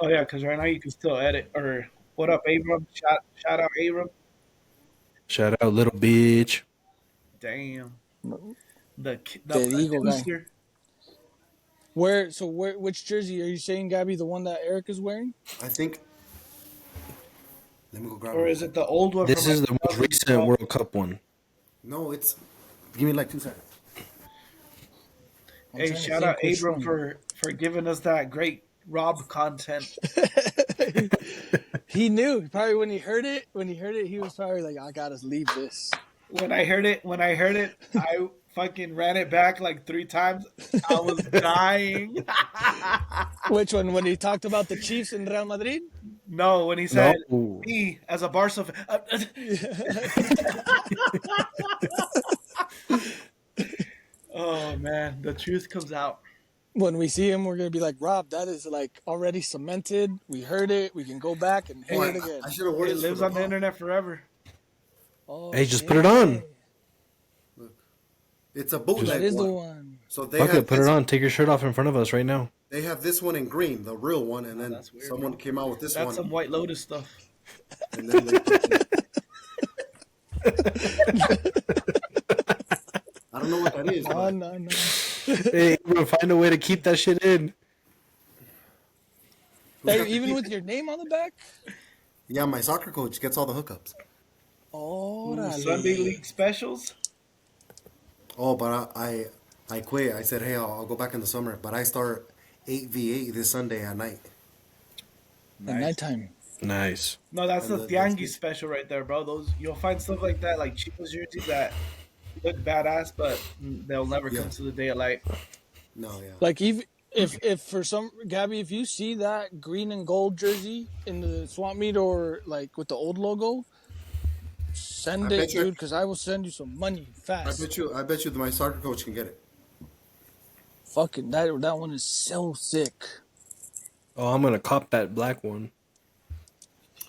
Oh yeah, because right now you can still edit. Or what up, Abram? Shout out, Abram. Shout out, little bitch. Damn, the The Eagle guy. producer. Which jersey are you saying, Gabby? The one that Eric is wearing? I think. Let me go grab it Or real is it quick. the old one from This like is the most recent 2012? World Cup one. No, it's. Give me like 2 seconds. I'm Hey, trying to shout out think which Abram one. for giving us that great Rob content. He knew probably when he heard it. He was probably like, "I gotta leave this." When I heard it, I fucking ran it back like 3 times. I was dying. Which one? When he talked about the Chiefs and Real Madrid? No, when he said No. me as a Barca oh man, the truth comes out. When we see him, we're gonna be like, "Rob, that is like already cemented. We heard it. We can go back and hear it again." I should have worn It this for lives the on the pod. internet forever. Oh, Hey, just put it on. Look, it's a That bootleg is the one. one. So they Fuck have it, put it on. Take your shirt off in front of us right now. They have this one in green, the real one, and then That's weird, someone bro. came out with this That's one. some White Lotus stuff. And then they I don't know what that is. No, But no. Hey, we'll find a way to keep that shit in. Hey, even with your name on the back. yeah, my soccer coach gets all the hookups. Oh, Sunday League specials. Oh, but I quit. I said, hey, I'll go back in the summer. But I start 8v8 this Sunday at night. At nighttime. Nice. No, that's And the the Tianguis special right there, bro. Those you'll find stuff like that, like Chivas jerseys that look badass, but they'll never Yeah. come to the daylight. No, yeah. Like if for some Gabby, if you see that green and gold jersey in the swap meet or like with the old logo, send I it, bet you- dude, because I will send you some money fast. I bet you that my soccer coach can get it. Fucking that one is so sick. Oh, I'm gonna cop that black one.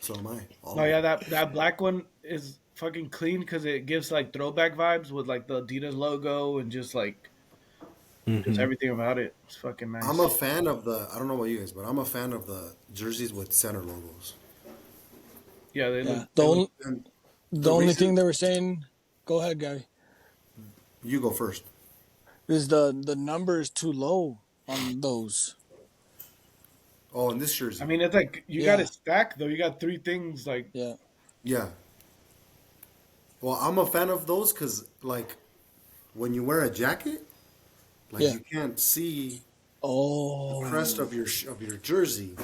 So am I. Oh yeah, that black one is fucking clean because it gives like throwback vibes with like the Adidas logo and just like just everything about it. It's fucking nice. I'm a fan of I don't know about you guys, but I'm a fan of the jerseys with center logos. Yeah, they Yeah. look. The only, And the only reason- thing they were saying, go ahead, Gabby, You go first. is the number is too low on those. Oh, and this jersey. I mean, it's like you Yeah. got it stacked though. You got 3 things like Yeah. Yeah. Well, I'm a fan of those because, like, when you wear a jacket, like Yeah. you can't see Oh. the crest of your jersey.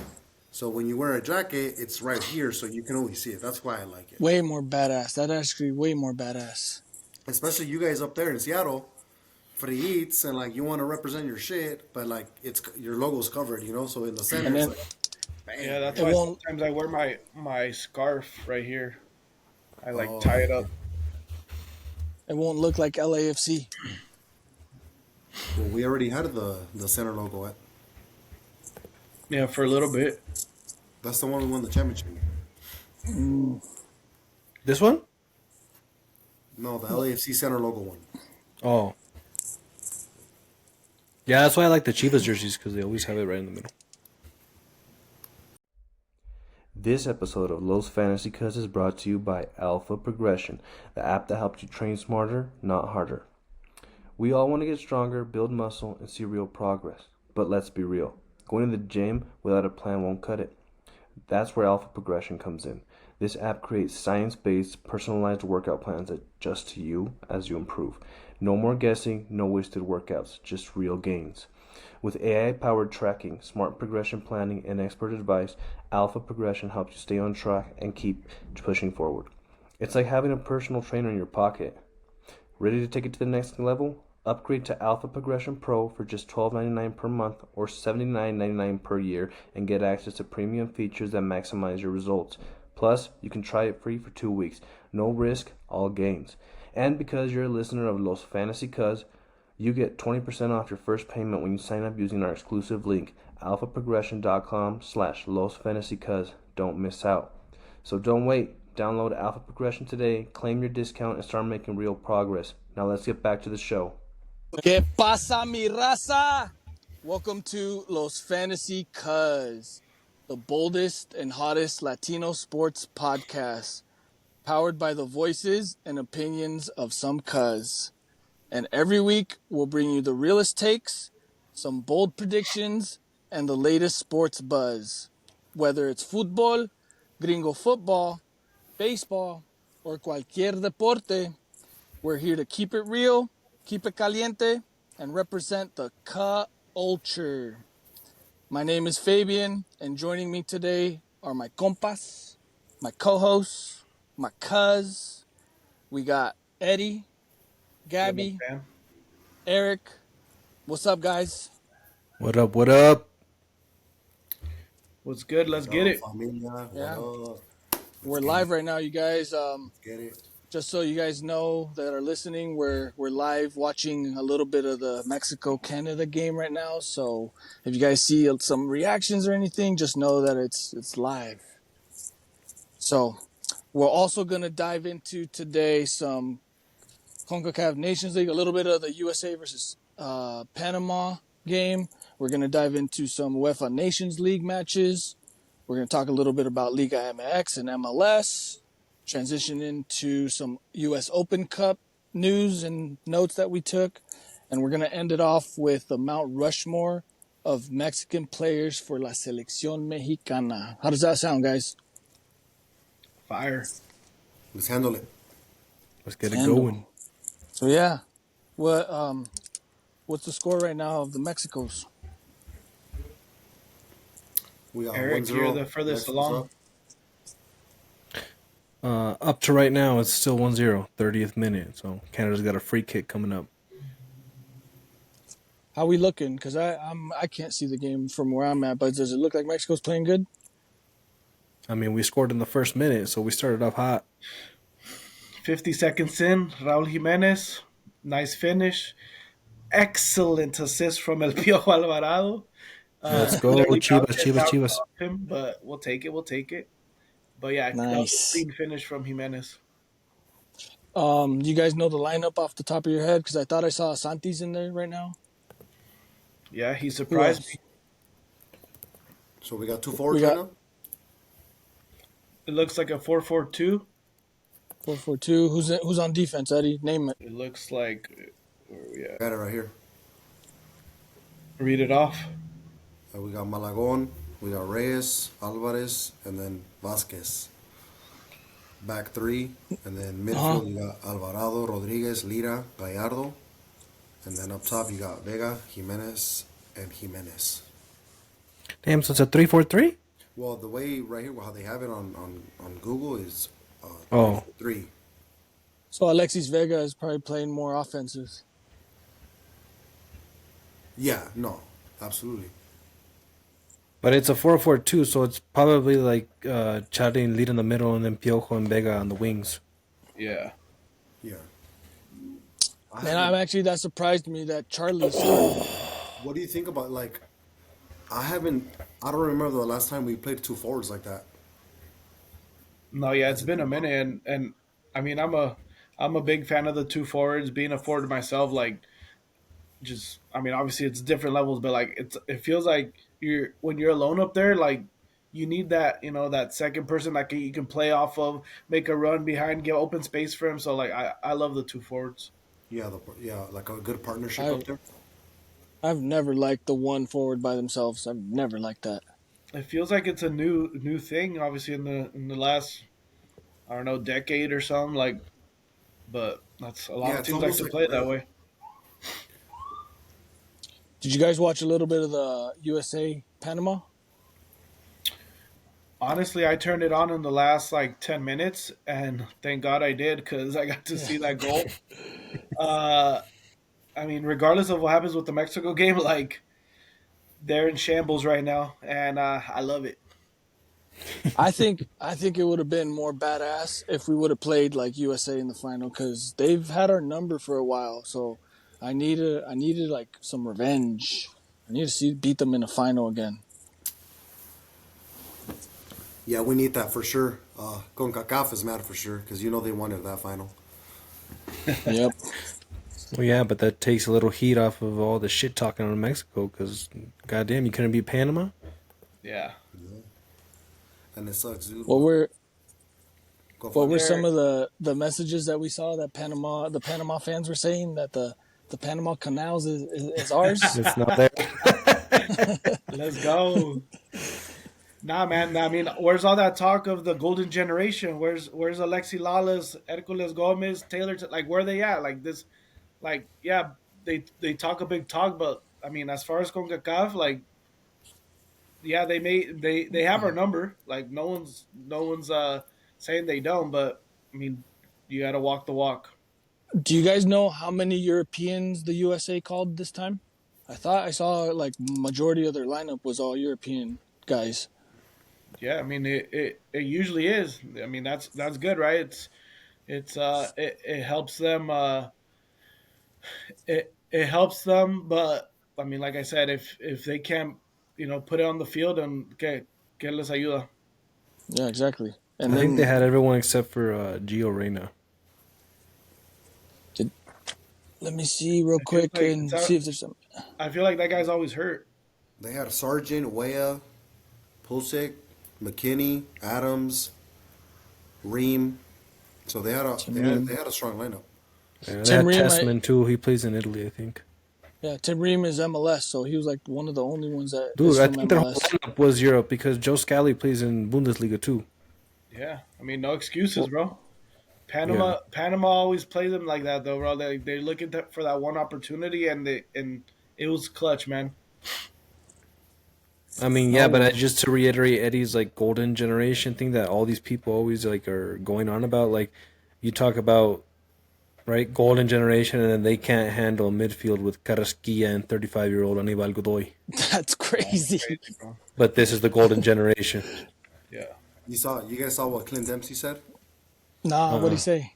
So when you wear a jacket, it's right here, so you can always see it. That's why I like it. Way more badass. That actually way more badass. Especially you guys up there in Seattle, free eats, and like you want to represent your shit, but like it's your logo's covered, you know. So in the center, And it's then- like, bang. yeah. That's It why won't- sometimes I wear my scarf right here. I like Oh, tie it up. It won't look like LAFC. Well, we already had the center logo at. Yeah, for a little bit. That's the one who won the championship. This one? No, the LAFC center logo one. Oh. Yeah, that's why I like the Chivas jerseys, because they always have it right in the middle. This episode of Los Fantasy Cuz is brought to you by Alpha Progression, the app that helps you train smarter, not harder. We all want to get stronger, build muscle, and see real progress. But let's be real. Going to the gym without a plan won't cut it. That's where Alpha Progression comes in. This app creates science-based, personalized workout plans that adjust to you as you improve. No more guessing, no wasted workouts, just real gains. With AI-powered tracking, smart progression planning, and expert advice, Alpha Progression helps you stay on track and keep pushing forward. It's like having a personal trainer in your pocket. Ready to take it to the next level? Upgrade to Alpha Progression Pro for just $12.99 per month or $79.99 per year and get access to premium features that maximize your results. Plus, you can try it free for 2 weeks. No risk, all gains. And because you're a listener of Los Fantasy Cuz, you get 20% off your first payment when you sign up using our exclusive link, alphaprogression.com/losfantasycuz. Don't miss out. So don't wait. Download Alpha Progression today, claim your discount, and start making real progress. Now let's get back to the show. ¿Qué pasa, mi raza? Welcome to Los Fantasy Cuz. the boldest and hottest Latino sports podcast, powered by the voices and opinions of some cuz. And every week, we'll bring you the realest takes, some bold predictions, and the latest sports buzz. Whether it's fútbol, gringo football, baseball, or cualquier deporte, we're here to keep it real, keep it caliente, and represent the culture. My name is Fabian, and joining me today are my compas, my co-hosts, my cuz. We got Eddie, What up, Gabby, man? Eric. What's up, guys? What up? What up? What's good? Let's get it. Familia, Yeah. what up? We're live right now, you guys. Get it. Just so you guys know that are listening, we're live watching a little bit of the Mexico-Canada game right now. So if you guys see some reactions or anything, just know that it's live. So we're also gonna dive into today some CONCACAF Nations League, a little bit of the USA versus Panama game. We're gonna dive into some UEFA Nations League matches. We're gonna talk a little bit about LigaMX and MLS. Transition into some U.S. Open Cup news and notes that we took. And we're going to end it off with the Mount Rushmore of Mexican players for La Selección Mexicana. How does that sound, guys? Fire. Let's handle it. Let's get it Handle. going. So, yeah. What's the score right now of the Mexicos? We got Eric, 1-0. you're the furthest Mexico's along. up. Up to right now, it's still 1-0, 30th minute. So Canada's got a free kick coming up. How we looking? Because I can't see the game from where I'm at, but does it look like Mexico's playing good? I mean, we scored in the first minute, so we started off hot. 50 seconds in, Raul Jimenez. Nice finish. Excellent assist from El Piojo Alvarado. Let's go, Clearly Chivas. him, but we'll take it. But yeah, that was Nice. a clean finish from Jimenez. You guys know the lineup off the top of your head? Because I thought I saw Santis in there right now. Yeah, he Who surprised else? me. So we got two forwards We got- right now? It looks like a 4-4-2. 4-4-2. Who's on defense, Eddie? Name it. It looks like, where are we at? Got it right here. Read it off. We got Malagon, we got Reyes, Alvarez, and then Vasquez. Back three, and then midfield you got Alvarado, Rodriguez, Lira, Gallardo. And then up top you got Vega, Jimenez, and Jimenez. Damn, so it's a 3-4-3? Well, the way right here, how they have it on Google is Oh. 3. So Alexis Vega is probably playing more offensive. Yeah, no, absolutely. But it's a 4-4-2, so it's probably like Charlie and Lead in the middle and then Piojo and Vega on the wings. Yeah. Yeah. Man, I'm actually that surprised me that Charlie's starting. What do you think about, like, I don't remember the last time we played two forwards like that. No, yeah, it's been a minute, and I mean, I'm a big fan of the two forwards. Being a forward myself, like, just I mean, obviously it's different levels, but like it feels like when you're alone up there, like you need that that second person that you can play off of, make a run behind, give open space for him. So like I love the two forwards. Yeah, like a good partnership I- up there. I've never liked the one forward by themselves. I've never liked that. It feels like it's a new thing, obviously in the last I don't know decade or something like, but that's a lot Yeah, of it's teams like almost to like play it that way. Did you guys watch a little bit of the USA Panama? Honestly, I turned it on in the last like 10 minutes, and thank God I did because I got to see that goal. I mean, regardless of what happens with the Mexico game, like they're in shambles right now, and I love it. I think it would have been more badass if we would have played like USA in the final because they've had our number for a while. So I needed like some revenge. I need to beat them in a final again. Yeah, we need that for sure. CONCACAF is mad for sure because they wanted that final. Yep. Well, yeah, but that takes a little heat off of all the shit talking on Mexico because, goddamn, you couldn't beat Panama? Yeah. and it sucks, dude. What were Go what for were it. some of the messages that we saw that the Panama fans were saying that the Panama Canals is ours? It's not there. Let's go. Nah, man. I mean, where's all that talk of the golden generation? Where's Alexi Lalas, Hercules Gomez, Taylor? Like, where are they at? Like this, like, yeah, they talk a big talk, but I mean, as far as CONCACAF, like, yeah, they have our number. Like, no one's saying they don't, but I mean, you got to walk the walk. Do you guys know how many Europeans the USA called this time? I thought I saw like majority of their lineup was all European guys. Yeah, I mean, it usually is. I mean, that's good, right? It helps them. It helps them, but I mean, like I said, if they can't, put it on the field, and que les ayuda. Yeah, exactly. And I think they then had everyone except for Gio Reyna. did, let me see real I feel quick like and see if there's some. I feel like that guy's always hurt. They had Sargent, Weah, Pulisic, McKinney, Adams, Ream. So they had a Tim they had, Ream. they had a strong lineup. Yeah, they Tim had Ream, Tessman too. He plays in Italy, I think. yeah, Tim Ream is MLS, so he was like one of the only ones that is Dude, I from think their whole MLS. lineup was Europe because Joe Scally plays in Bundesliga too. Yeah, I mean, no excuses, Well, bro. yeah. Panama always plays them like that, though, bro. They're looking for that one opportunity, and it was clutch, man. I mean, yeah, but Oh, just to reiterate Eddie's like golden generation thing that all these people always like are going on about, like you talk about right golden generation, and then they can't handle midfield with Carrasquilla and 35-year-old Anibal Godoy. that's That's crazy. crazy, bro. But this is the golden generation. Yeah. You guys saw what Clint Dempsey said? Nah, what'd he Uh-uh. say?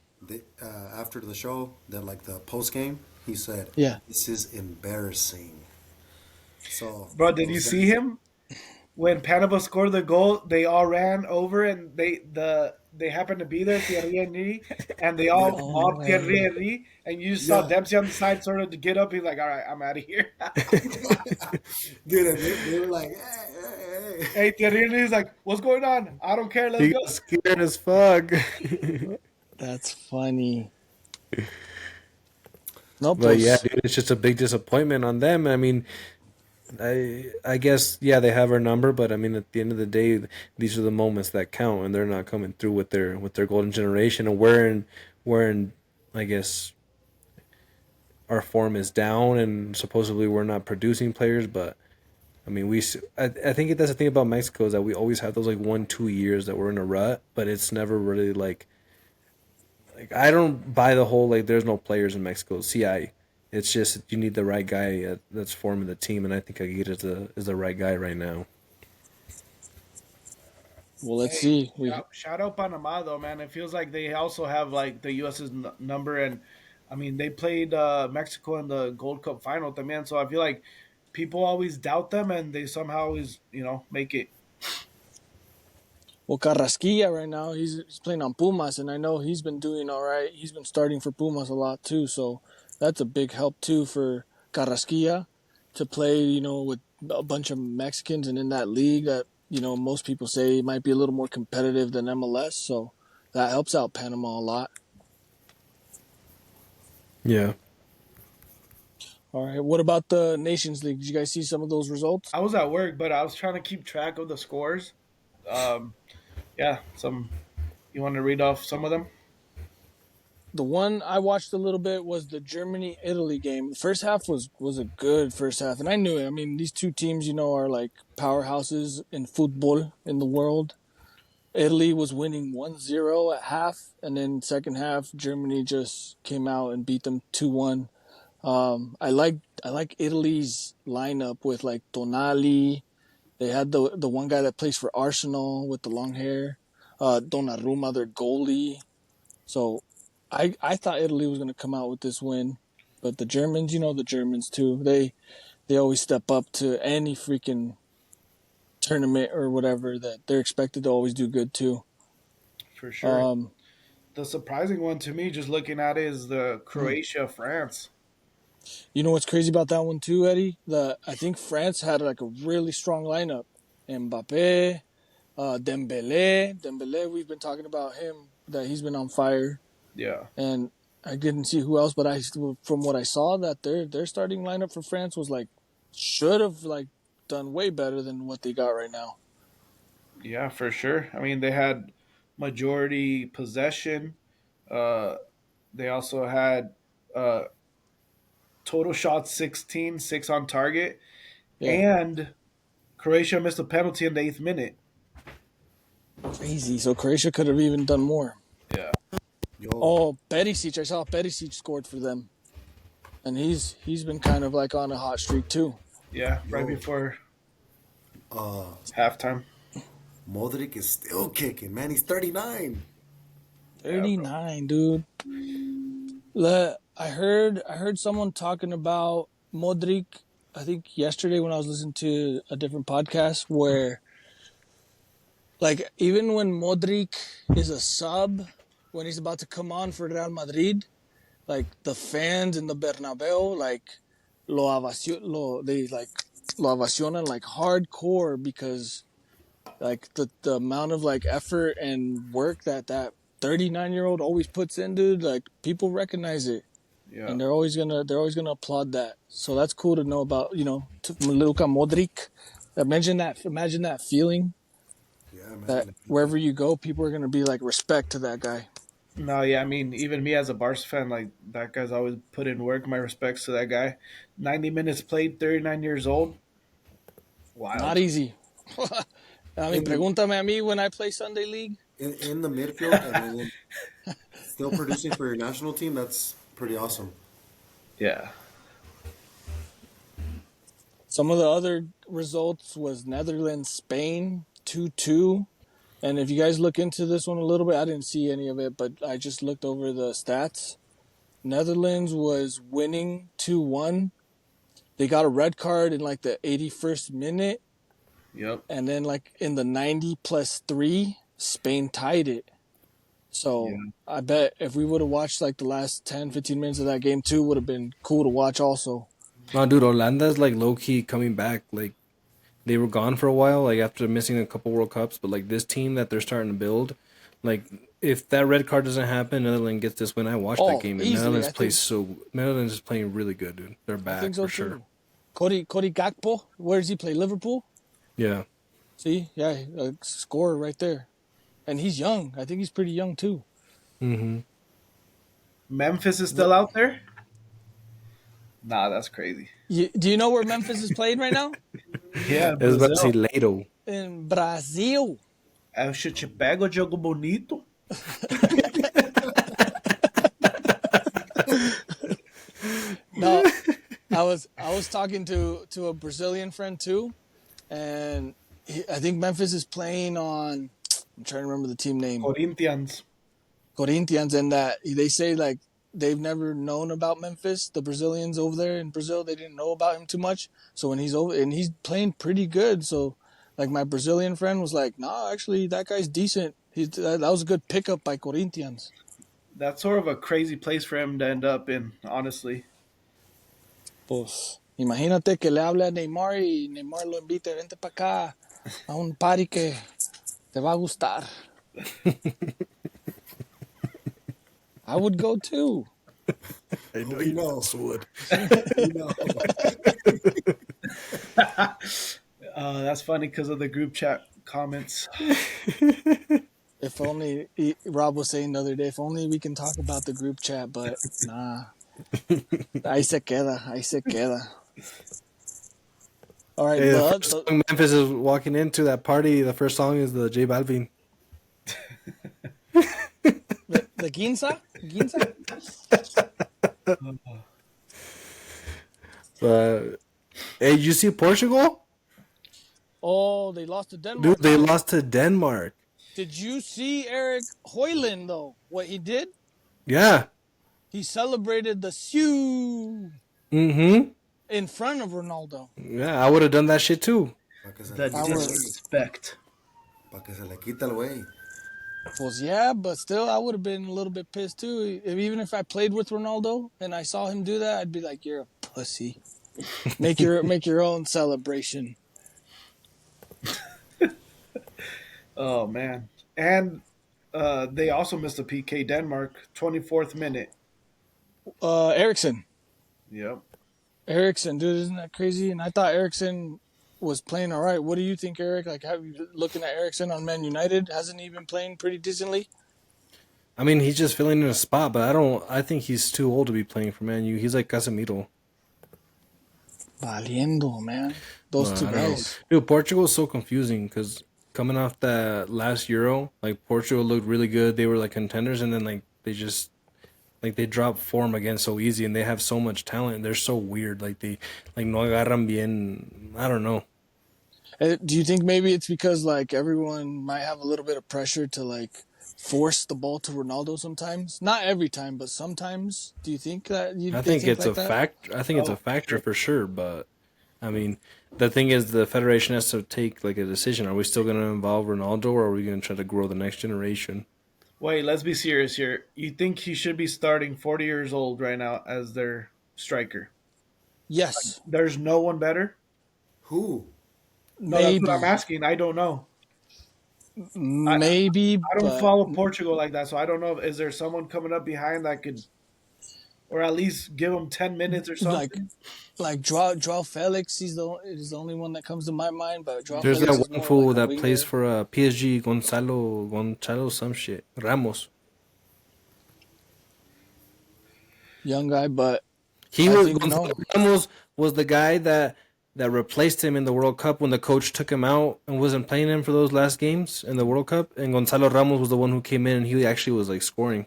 After the show, then like the post game, he said, Yeah. "This is embarrassing." So Bro, did you those see guys, him when Panama scored the goal? They all ran over, and they happened to be there, Thierry Henry, and they yeah, all Oh no mobbed Thierry way. Henry, and you just saw yeah, Dempsey on the side, sort of to get up. He's like, "All right, I'm out of here." dude, and they were like, "Hey, Hey, Thierry Henry's like, "What's going on? I don't care. Let's He go." got scared as fuck. That's funny. No, But yeah, pues. dude, it's just a big disappointment on them. I mean, I guess yeah, they have our number, but I mean, at the end of the day, these are the moments that count, and they're not coming through with their golden generation. And we're in I guess our form is down, and supposedly we're not producing players. But I mean, I think that's the thing about Mexico is that we always have those like 1-2 years that we're in a rut, but it's never really like I don't buy the whole like there's no players in Mexico. CI. It's just you need the right guy that's forming the team, and I think Aguirre is the right guy right now. Well, let's Hey, see. We shout out Panama though, man. It feels like they also have like the U.S.'s number, and I mean they played Mexico in the Gold Cup final, man. So I feel like people always doubt them, and they somehow always make it. well, Carrasquilla right now he's playing on Pumas, and I know he's been doing all right. He's been starting for Pumas a lot too, so that's a big help too for Carrasquilla to play. With a bunch of Mexicans and in that league that most people say might be a little more competitive than MLS. So that helps out Panama a lot. Yeah. All right. What about the Nations League? Did you guys see some of those results? I was at work, but I was trying to keep track of the scores. Um, yeah, some. You want to read off some of them? The one I watched a little bit was the Germany Italy game. The first half was a good first half, and I knew it. I mean, these two teams, are like powerhouses in football in the world. Italy was winning 1-0 at half, and then second half Germany just came out and beat them 2-1. I like Italy's lineup with like Tonali. They had the one guy that plays for Arsenal with the long hair, Donnarumma, their goalie. So I thought Italy was going to come out with this win, but the Germans, the Germans too. They always step up to any freaking tournament or whatever that they're expected to always do good too. For sure. Um, The surprising one to me, just looking at it, is the Croatia France. you know what's crazy about that one too, Eddie? I think France had like a really strong lineup. Mbappe, Dembele, we've been talking about him, that he's been on fire. Yeah. And I didn't see who else, but from what I saw, that their starting lineup for France was like, should have like done way better than what they got right now. Yeah, for sure. I mean, they had majority possession. Uh, they also had uh, total shots 16, 6 on target, Yeah, and Croatia missed a penalty in the 8th minute. crazy. So Croatia could have even done more. Yeah. Yo, Oh, Perisic, I saw Perisic scored for them, and he's been kind of like on a hot streak too. Yeah, right yo, before uh, halftime. Modric is still kicking, man. He's 39. 39, dude. I heard someone talking about Modric. I think yesterday when I was listening to a different podcast where, like, even when Modric is a sub, when he's about to come on for Real Madrid, like the fans in the Bernabeu, like lo avacionan like hardcore because like the amount of like effort and work that 39-year-old always puts in, dude. Like people recognize it. Yeah. And they're always gonna applaud that. So that's cool to know about. Luka Modric. Imagine that feeling Yeah, man. that wherever you go, people are gonna be like respect to that guy. No, yeah, I mean, even me as a Barca fan, like, that guy's always put in work. My respects to that guy. 90 minutes played, 39 years old. Not Wild. easy. I mean, In the, pregúntame a mí when I play Sunday League. in the midfield and then still producing for your national team, that's pretty awesome. Yeah. Some of the other results was Netherlands, Spain, 2-2. And if you guys look into this one a little bit, I didn't see any of it, but I just looked over the stats. Netherlands was winning 2-1. They got a red card in like the 81st minute. Yep. And then like in the 90+3, Spain tied it. So Yeah. I bet if we would have watched like the last 10, 15 minutes of that game too, would have been cool to watch also. No, dude, Orlando's like low key coming back. Like they were gone for a while, like after missing a couple World Cups. But like this team that they're starting to build, like if that red card doesn't happen, Netherlands gets this win. I watched that game, and Easily. Netherlands is playing really good, dude. They're I back think so for too. sure. Cody Gakpo, where does he play? Liverpool? Yeah. See? Yeah, a scorer right there. And he's young. I think he's pretty young too. Mm-hmm. Memphis is still out there? Nah, that's crazy. Do you know where Memphis is playing right now? Yeah, I was about to say Brazil. Lato. In Brazil. Eu te pego, jogo bonito. No, I was talking to a Brazilian friend too, and I think Memphis is playing on. I'm trying to remember the team name. Corinthians. Corinthians, and that they say like they've never known about Memphis. The Brazilians over there in Brazil, they didn't know about him too much. So when he's over and he's playing pretty good, so like my Brazilian friend was like, "Nah, actually that guy's decent. That was a good pickup by Corinthians." That's sort of a crazy place for him to end up in, honestly. Pues imagínate que le hable a Neymar y Neymar lo invite, vente para acá a un party que te va a gustar. I would go too. I know you know. would. You know. That's funny because of the group chat comments. If only Rob was saying the other day, if only we can talk about the group chat, but nah. Ahí se queda. All right, Hey, the first song Memphis is walking into that party. The first song is the J Balvin. the Ginza? Hey, you see Portugal? Oh, they lost to Denmark. Dude, they lost to Denmark. Did you see Eric Hoyland, though? What he did? Yeah. He celebrated the Sioux Mm-hmm. in front of Ronaldo. Yeah, I would have done that shit too. The disrespect. Pa' que se le quita el güey. Pues yeah, but still, I would have been a little bit pissed too. Even if I played with Ronaldo and I saw him do that, I'd be like, "You're a pussy. Make your own celebration." Oh man, and they also missed a PK. Denmark, 24th minute. Ericsson. Yep. Ericsson, dude, isn't that crazy? And I thought Ericsson was playing all right. What do you think, Eric? Like, have you looking at Ericsson on Man United? Hasn't he been playing pretty decently? I mean, he's just filling in a spot, but I don't. I think he's too old to be playing for Man U. He's like Casemiro. Valiendo, man. Those But two I don't know, guys. dude. Portugal is so confusing because coming off that last Euro, like Portugal looked really good. They were like contenders, and then like they just like they drop form again so easy, and they have so much talent. They're so weird. Like they like no agarran bien. I don't know. Do you think maybe it's because like everyone might have a little bit of pressure to like force the ball to Ronaldo sometimes? Not every time, but sometimes. Do you think that I they think think it's like a that? fact. I think it's Oh, a for factor sure. for sure. But I mean, the thing is, the federation has to take like a decision. Are we still going to involve Ronaldo, or are we going to try to grow the next generation? Wait, let's be serious here. You think he should be starting 40 years old right now as their striker? Yes, There's no one better? Who? No, that's what I'm maybe, asking. I don't know. I maybe, I don't but follow Portugal like that, so I don't know. Is there someone coming up behind that could, or at least give him 10 minutes or like something? Joao Felix, is the only one that comes to my mind. But Joao There's Felix that is one more fool like a that plays winger, for PSG, Gonzalo, some shit, Ramos. young guy. But He I was think Gonzalo no, Ramos was the guy that replaced him in the World Cup when the coach took him out and wasn't playing him for those last games in the World Cup. And Gonzalo Ramos was the one who came in and he actually was like scoring.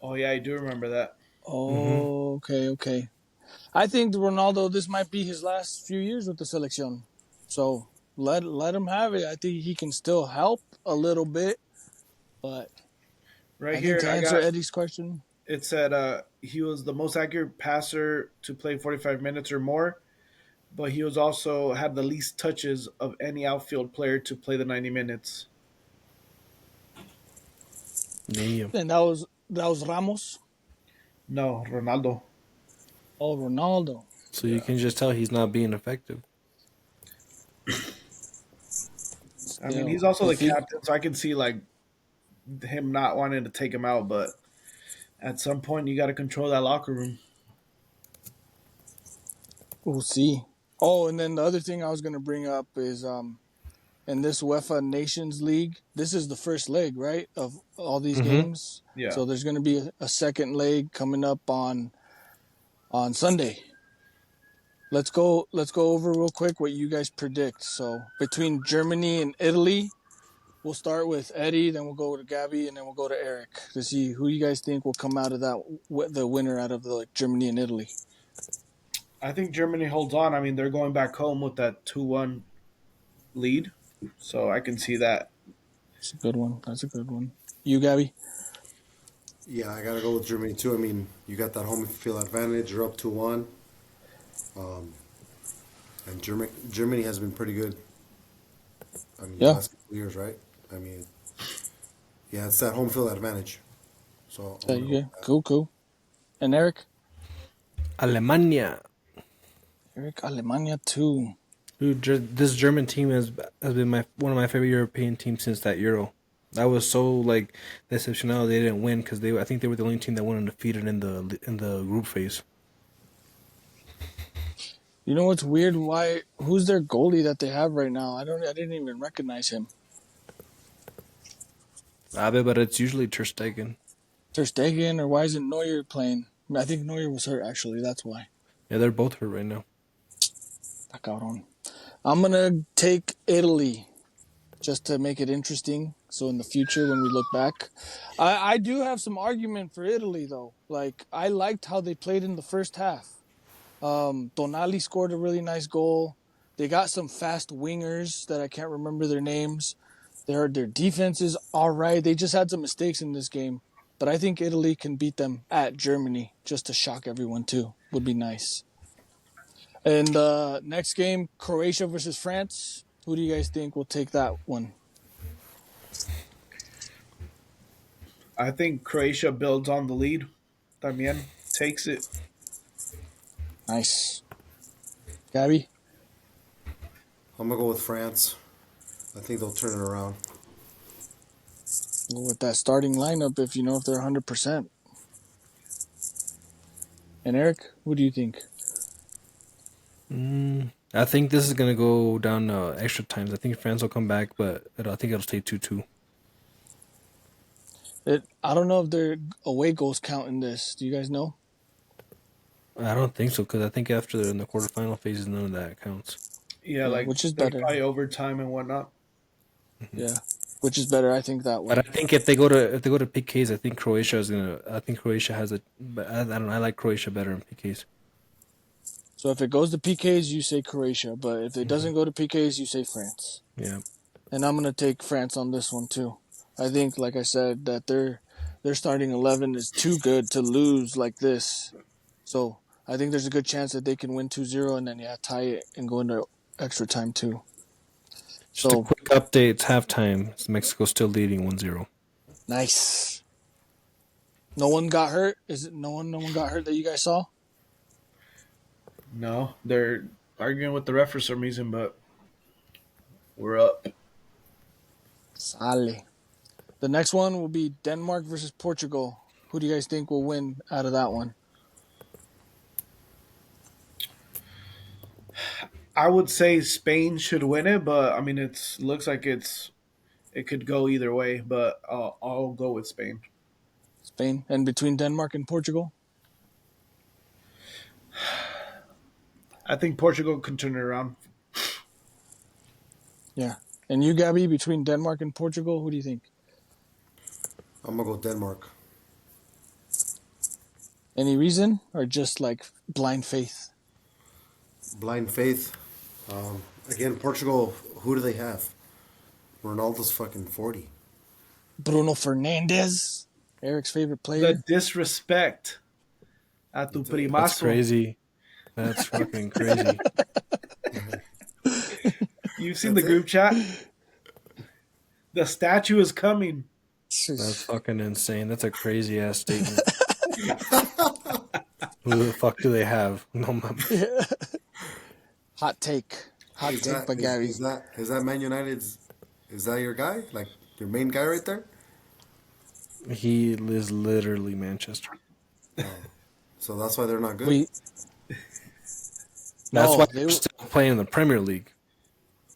Oh yeah, I do remember that. Hmm. oh, okay, okay. I think Ronaldo, this might be his last few years with the selección. So let him have it. I think he can still help a little bit, but Right I think here, to I answer got Eddie's question, it said he was the most accurate passer to play 45 minutes or more, but he was also had the least touches of any outfield player to play the 90 minutes. Damn. and that was Ramos No, Ronaldo. or Ronaldo. So you Yeah. can just tell he's not being effective. I mean, Still, he's also the if he, captain, so I can see like him not wanting to take him out, but at some point you got to control that locker room. we'll see. Oh, and then the other thing I was gonna bring up is in this UEFA Nations League, this is the first leg, right, of all these Hmm. games. Yeah. So there's gonna be a second leg coming up on Sunday. Let's go over real quick what you guys predict. So between Germany and Italy, we'll start with Eddie, then we'll go to Gabby, and then we'll go to Eric to see who you guys think will come out of that, the winner out of the like, Germany and Italy. I think Germany holds on. I mean, they're going back home with that 2-1 lead, so I can see that. That's a good one. That's a good one. You, Gabby? Yeah, I gotta go with Germany too. I mean, you got that home field advantage. You're up 2-1, and Germany has been pretty good. I mean, the Yeah. last couple years, right? I mean, yeah, it's that home field advantage. So I'm There gonna you go go. with that. Cool, cool. And Eric? Alemania. Eric, Alemania too. Dude, this German team has been one of my favorite European teams since that Euro. I was so like decepcionado they didn't win because I think they were the only team that went undefeated in the group phase. You know what's weird? Who's their goalie that they have right now? I didn't even recognize him. But it's usually Ter Stegen. Ter Stegen, or why isn't Neuer playing? I think Neuer was hurt actually. That's why. Yeah, they're both hurt right now. Está cabrón. I'm gonna take Italy just to make it interesting. So in the future, when we look back, I do have some argument for Italy though. Like I liked how they played in the first half. Tonali scored a really nice goal. They got some fast wingers that I can't remember their names. Their defense is all right. They just had some mistakes in this game, but I think Italy can beat them at Germany just to shock everyone too. Would be nice. And next game, Croatia versus France. Who do you guys think will take that one? I think Croatia builds on the lead. También takes it. Nice. Gabby? I'm gonna go with France. I think they'll turn it around. with that starting lineup if you know if they're 100%. And Eric, what do you think? I think this is gonna go down extra times. I think France will come back, but I think it'll stay 2-2. I don't know if their away goals count in this. Do you guys know? I don't think so because I think after in the quarterfinal phases, none of that counts. Yeah, Yeah, like which is there's better. probably overtime and whatnot. Yeah, which is better. I think that way. But I think if they go to PKs, I think Croatia is gonna. I think Croatia has a. But I don't know. I like Croatia better in PKs. So if it goes to PKs, you say Croatia. But if it doesn't go to PKs, you say France. Yeah. And I'm gonna take France on this one too. I think, like I said, that their starting 11 is too good to lose like this. So I think there's a good chance that they can win 2-0 and then tie it and go into extra time too. Just a quick update. It's halftime. Mexico's still leading 1-0. Nice. No one got hurt? Is it no one got hurt that you guys saw? No, they're arguing with the ref for some reason, but we're up. Sale. The next one will be Denmark versus Portugal. Who do you guys think will win out of that one? I would say Spain should win it, but I mean, it looks like it could go either way. But I'll go with Spain. Spain. And between Denmark and Portugal? I think Portugal can turn it around. Yeah. And you, Gabby, between Denmark and Portugal, who do you think? I'm going to go Denmark. Any reason or just like blind faith? Blind faith. Again, Portugal, who do they have? Ronaldo's fucking 40. Bruno Fernandes, Eric's favorite The player. disrespect a tu primazo. That's crazy. That's fucking crazy. You've seen the group chat? The statue is coming. That's fucking insane. That's a crazy ass statement. Who the fuck do they have? No, Yeah. Hot take. Hot Is take that, by Gabby. is that Man United's? Is that your guy? Like your main guy right there? he is literally Manchester. So that's why they're not good. That's No, why they're still playing in the Premier League.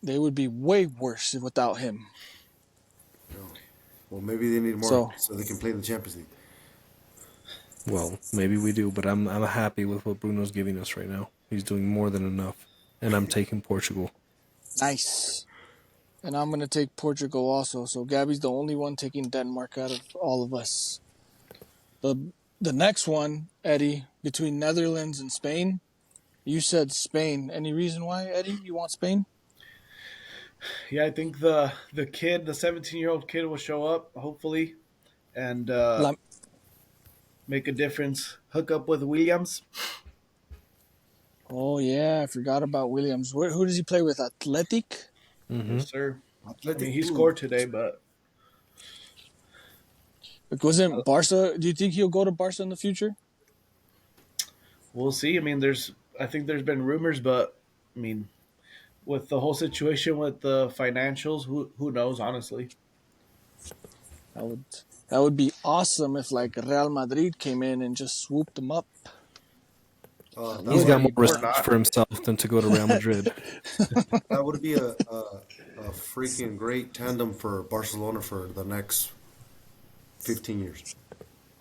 they would be way worse without him. Well, maybe they need more so they can play in the Champions League. Well, maybe we do, but I'm happy with what Bruno's giving us right now. He's doing more than enough, and I'm taking Portugal. Nice. And I'm going to take Portugal also. So Gabby's the only one taking Denmark out of all of us. The next one, Eddie, between Netherlands and Spain. You said Spain. Any reason why, Eddie, you want Spain? Yeah, I think the kid, the 17-year-old kid, will show up hopefully, and make a difference. Hook up with Williams. Oh yeah, I forgot about Williams. Who does he play with? Athletic? Yes, sir. I mean, he scored today, but Wasn't Barca? Do you think he'll go to Barca in the future? we'll see. I mean, I think there's been rumors, but I mean, with the whole situation with the financials, who knows? Honestly, That would be awesome if like Real Madrid came in and just swooped him up. He's got more respect for himself than to go to Real Madrid. That would be a freaking great tandem for Barcelona for the next 15 years.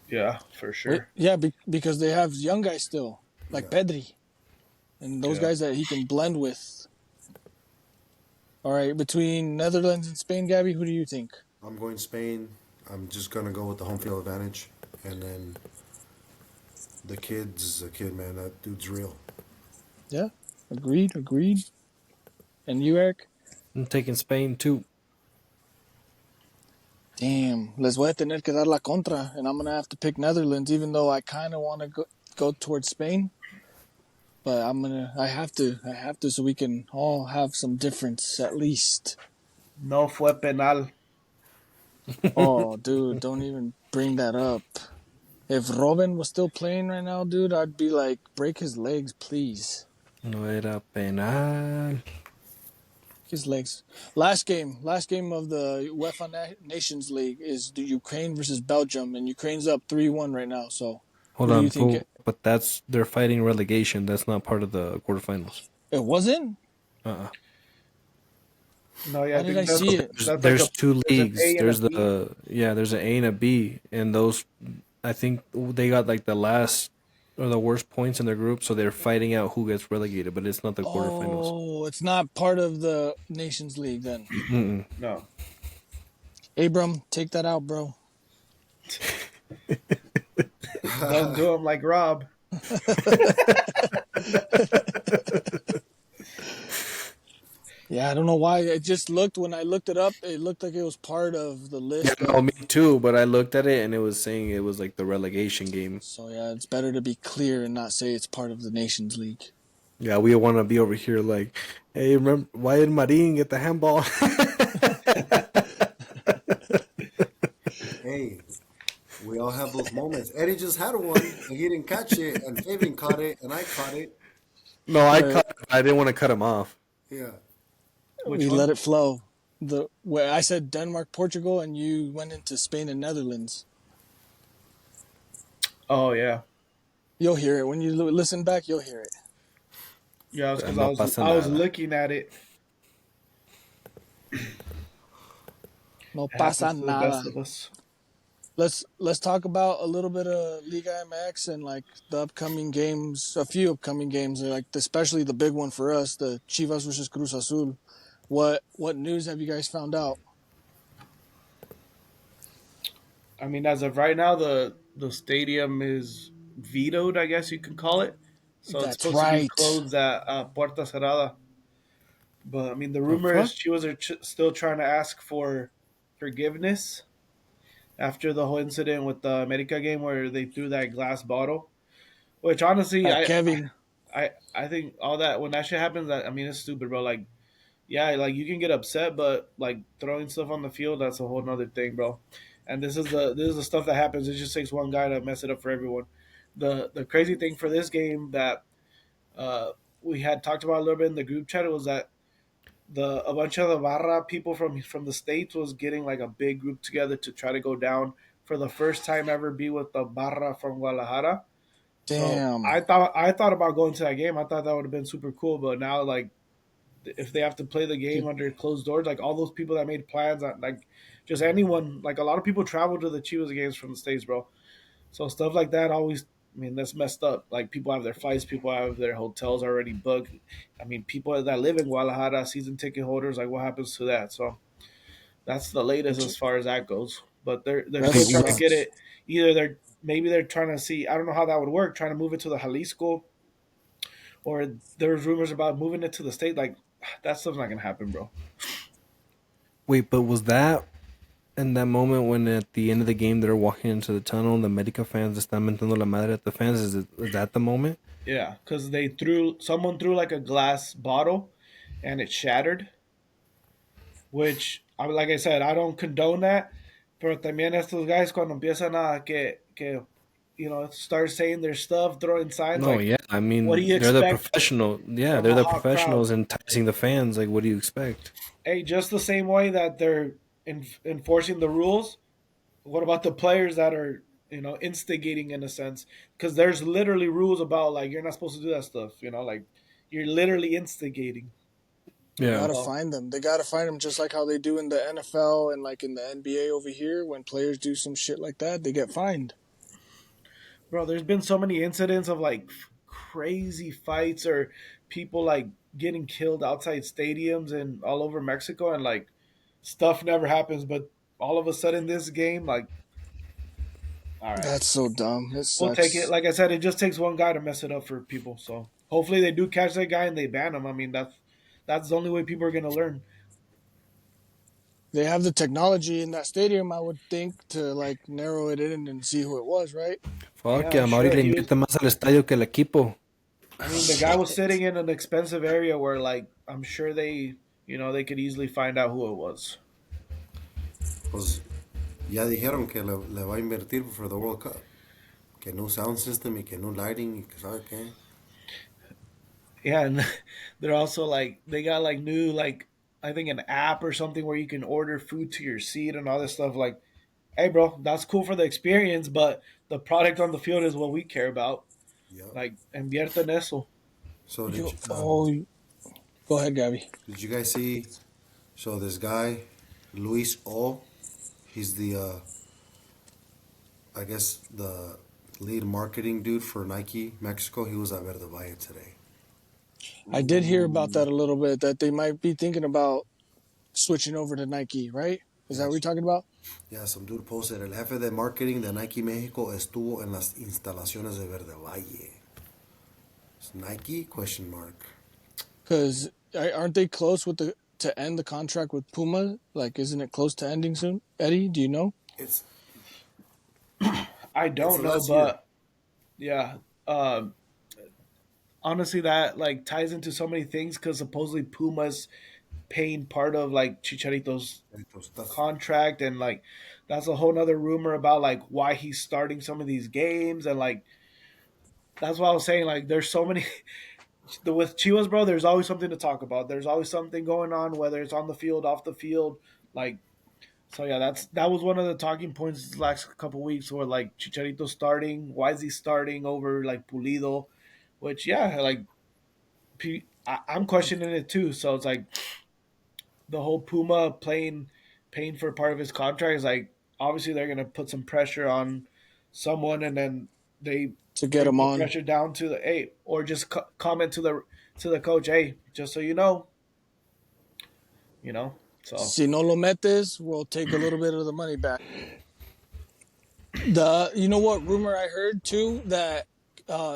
yeah, for sure. Yeah, because they have young guys still, like Pedri, and those guys that he can blend with. All right, between Netherlands and Spain, Gabby, who do you think? I'm going Spain. I'm just going to go with the home field advantage. And then the kid's a kid, man. That dude's real. Yeah, agreed. And you, Eric? I'm taking Spain too. Damn, les voy a tener que dar la contra, and I'm going to have to pick Netherlands, even though I kind of want to go towards Spain. But I have to, so we can all have some difference at least. No fue penal. Oh, dude, don't even bring that up. If Robin was still playing right now, dude, I'd be like, break his legs, please. No era penal. His legs. Last game of the UEFA Nations League is the Ukraine versus Belgium, and Ukraine's up 3-1 right now. So, Hold who do you on, think but that's they're fighting relegation. That's not part of the quarterfinals. it wasn't? Uh-uh. No, yeah, Why I did I think see it? that's like There's two there's an leagues. A and a There's B. there's an A and a B, and those I think they got like the last or the worst points in their group, so they're fighting out who gets relegated. But it's not the quarterfinals. Oh, it's not part of the Nations League then. Mm-mm. No, Abram, take that out, bro. don't do them like Rob. Yeah, I don't know why. It just looked when I looked it up, it looked like it was part of the Yeah, list no, me of. too. But I looked at it and it was saying it was like the relegation game. So yeah, it's better to be clear and not say it's part of the Nations League. Yeah, we want to be over here like, hey, remember why did Marin get the handball? Hey, we all have those moments. Eddie just had one, and he didn't catch it, and Fabian caught it, and I caught it. No, Where I didn't want to cut him off. Yeah. Which we one? let it flow. The where I said Denmark, Portugal, and you went into Spain and Netherlands. Oh yeah, You'll hear it when you listen back. You'll hear it. yeah. It's because No pasa I was nada. looking at it. No It pasa happens to the best nada. of us. Let's talk about a little bit of Liga MX and like the upcoming games, a few upcoming games, like especially the big one for us, the Chivas versus Cruz Azul. What news have you guys found out? I mean, as of right now, the stadium is vetoed. I guess you can call it. So it's That's supposed to be right. closed at Puerta Cerrada. But I mean, the The rumor is fuck? Chivas are still trying to ask for forgiveness after the whole incident with the America game where they threw that glass bottle. Which honestly, At Kevin. I think all that when that shit happens, I mean, it's stupid, bro. Like, yeah, like you can get upset, but like throwing stuff on the field, that's a whole nother thing, bro. And this is the stuff that happens. It just takes one guy to mess it up for everyone. The crazy thing for this game that uh, we had talked about a little bit in the group chat was that the a bunch of the barra people from the states was getting like a big group together to try to go down for the first time ever be with the barra from Guadalajara. So Damn. I thought about going to that game. I thought that would have been super cool. But now like if they have to play the game under closed doors, like all those people that made plans, like just anyone, like a lot of people travel to the Chivas games from the states, bro. So stuff like that always, I mean, that's messed up. Like people have their flights, people have their hotels already booked. I mean, people that live in Guadalajara, season ticket holders, like what happens to that? So that's the latest Which as far as that goes. But they're that Okay, still trying to get sucks. it. Either they're trying to see. I don't know how that would work. Trying to move it to the Jalisco, or there's rumors about moving it to the state. Like that stuff's not gonna happen, bro. wait, but was that in that moment when at the end of the game they're walking into the tunnel and the Medica fans están mentando la madre at the fans? Is that the moment? Yeah, because someone threw like a glass bottle, and it shattered. Which, like I said, I don't condone that. Pero también estos guys cuando empiezan a que start saying their stuff, throwing signs No, like, yeah. I what do mean, you they're the expect professional. Yeah, from they're a the hot crowd? professionals enticing the fans. Like, what do you expect? Hey, just the same way that they're enforcing the rules. What about the players that are instigating in a sense? Because there's literally rules about like you're not supposed to do that stuff. Like you're literally instigating. They Yeah. gotta So, find them. They gotta find them just like how they do in the NFL and like in the NBA over here. When players do some shit like that, they get fined. bro, there's been so many incidents of like crazy fights or people like getting killed outside stadiums and all over Mexico, and like stuff never happens. But all of a sudden, this game, like, all right, That's so dumb. It we'll take it. sucks. Like I said, it just takes one guy to mess it up for people. So hopefully they do catch that guy and they ban him. I mean, that's the only way people are gonna learn. They have the technology in that stadium, I would think, to like narrow it in and see who it was, right? Fuck Yeah, yeah, I'm Mauri sure le he was. invierte más al estadio que el equipo. I mean, the guy was sitting in an expensive area where, like, I'm sure they could easily find out who it was. Pues ya dijeron que le va a invertir for the World Cup. Que no sound system y que no lighting y que sabe qué. Yeah, and they're also like they got like new like I think an app or something where you can order food to your seat and all this stuff. Like, hey, bro, that's cool for the experience, but the product on the field is what we care about. Yep. Like, invierte en eso. So You, oh, go ahead, Gabby. did you guys see? So this guy, Luis O, he's the I guess the lead marketing dude for Nike Mexico. He was at Verde Valle today. I did hear about that a little bit, that they might be thinking about switching over to Nike, right? Is that what Yes. you're talking about? Yeah, some dude posted, el jefe de marketing de Nike México estuvo en las instalaciones de Verde Valle. It's Nike? Question mark. Because aren't they close with the to end the contract with Puma? Like, isn't it close to ending soon? Eddie, do you know? It's I it's the don't know, last year. but yeah. Honestly, that like ties into so many things because supposedly Puma's paying part of like Chicharito's Entonces, that's contract, and like that's a whole nother rumor about like why he's starting some of these games, and like that's what I was saying. Like, there's so many with Chivas, bro. There's always something to talk about. There's always something going on, whether it's on the field, off the field. Like, so yeah, that was one of the talking points the last couple weeks, where like Chicharito starting. Why is he starting over like Pulido? Which yeah, like I'm questioning it too. So it's like the whole Puma paying for part of his contract is like, obviously they're gonna put some pressure on someone, and then they To get bring them the on. pressure down to the hey, or just comment to the coach, hey, just so you know, you know. So Si no lo metes, we'll take a little bit of the money back. You know what rumor I heard too, that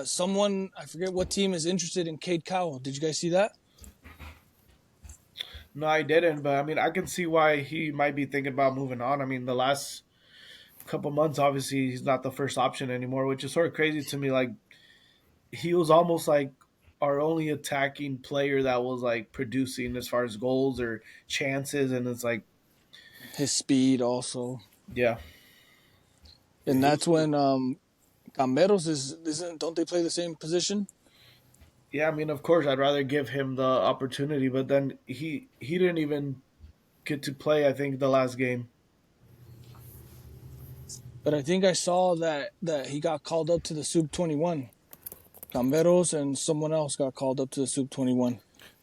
someone, I forget what team, is interested in Cade Cowell. Did you guys see that? no, I didn't, but I mean, I can see why he might be thinking about moving on. I mean, the last couple months, obviously, he's not the first option anymore, which is sort of crazy to me. Like, he was almost like our only attacking player that was like producing as far as goals or chances, and it's like, His speed also, yeah, yeah, and he was that's playing. when Cameros isn't. Don't they play the same position? yeah. I mean, of course, I'd rather give him the opportunity, but then he didn't even get to play. I think the last game. But I think I saw that he got called up to the Sub 21. Cameros and someone else got called up to the Sub 21.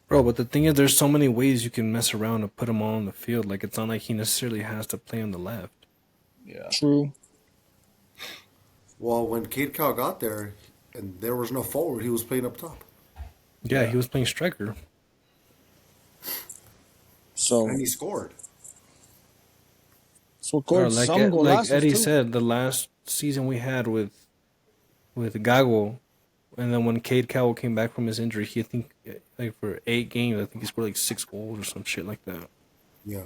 Bro, but the thing is, there's so many ways you can mess around and put him all on the field. Like, it's not like he necessarily has to play on the left. Yeah, True. Well, when Kid Cow got there, and there was no forward, he was playing up top, Yeah, yeah, he was playing striker. So, and he scored. Or scored like some like golazos Eddie too. said, the last season we had with Gago, and then when Cade Cowell came back from his injury, he I think like for 8 games, I think he scored like 6 goals or some shit like that. Yeah,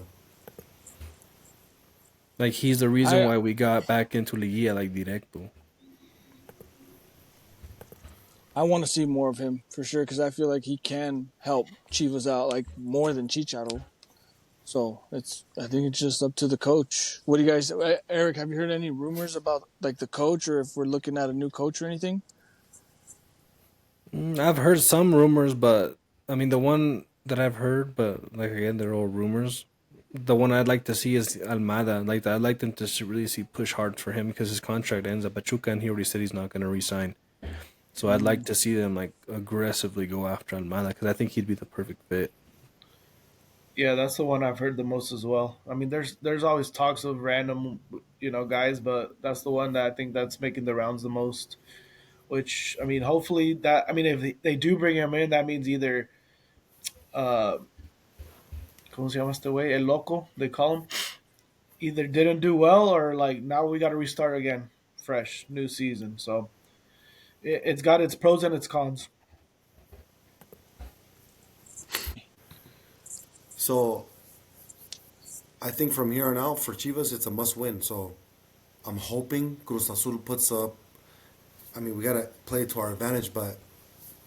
Like he's the reason I why we got back into Liguilla like directo. I want to see more of him for sure, because I feel like he can help Chivas out like more than Chicharo. So I think it's just up to the coach. What do you guys, Eric? Have you heard any rumors about like the coach, or if we're looking at a new coach or anything? I've heard some rumors, but I mean the one that I've heard, but like again, they're all rumors. The one I'd like to see is Almada. Like I'd like them to really see push hard for him because his contract ends at Pachuca, and he already said he's not going to resign. So I'd like to see them like aggressively go after Almada because I think he'd be the perfect fit. yeah. That's the one I've heard the most as well. I mean, there's always talks of random, guys, but that's the one that I think that's making the rounds the most. Which I mean, hopefully that I mean, if they do bring him in, that means either uh, ¿cómo se llama este güey? El loco, they call him. Either didn't do well or like now we got to restart again, fresh, new season. So it's got its pros and its cons. so I think from here on out for Chivas, it's a must-win. So I'm hoping Cruz Azul puts up. I mean, we gotta play to our advantage, but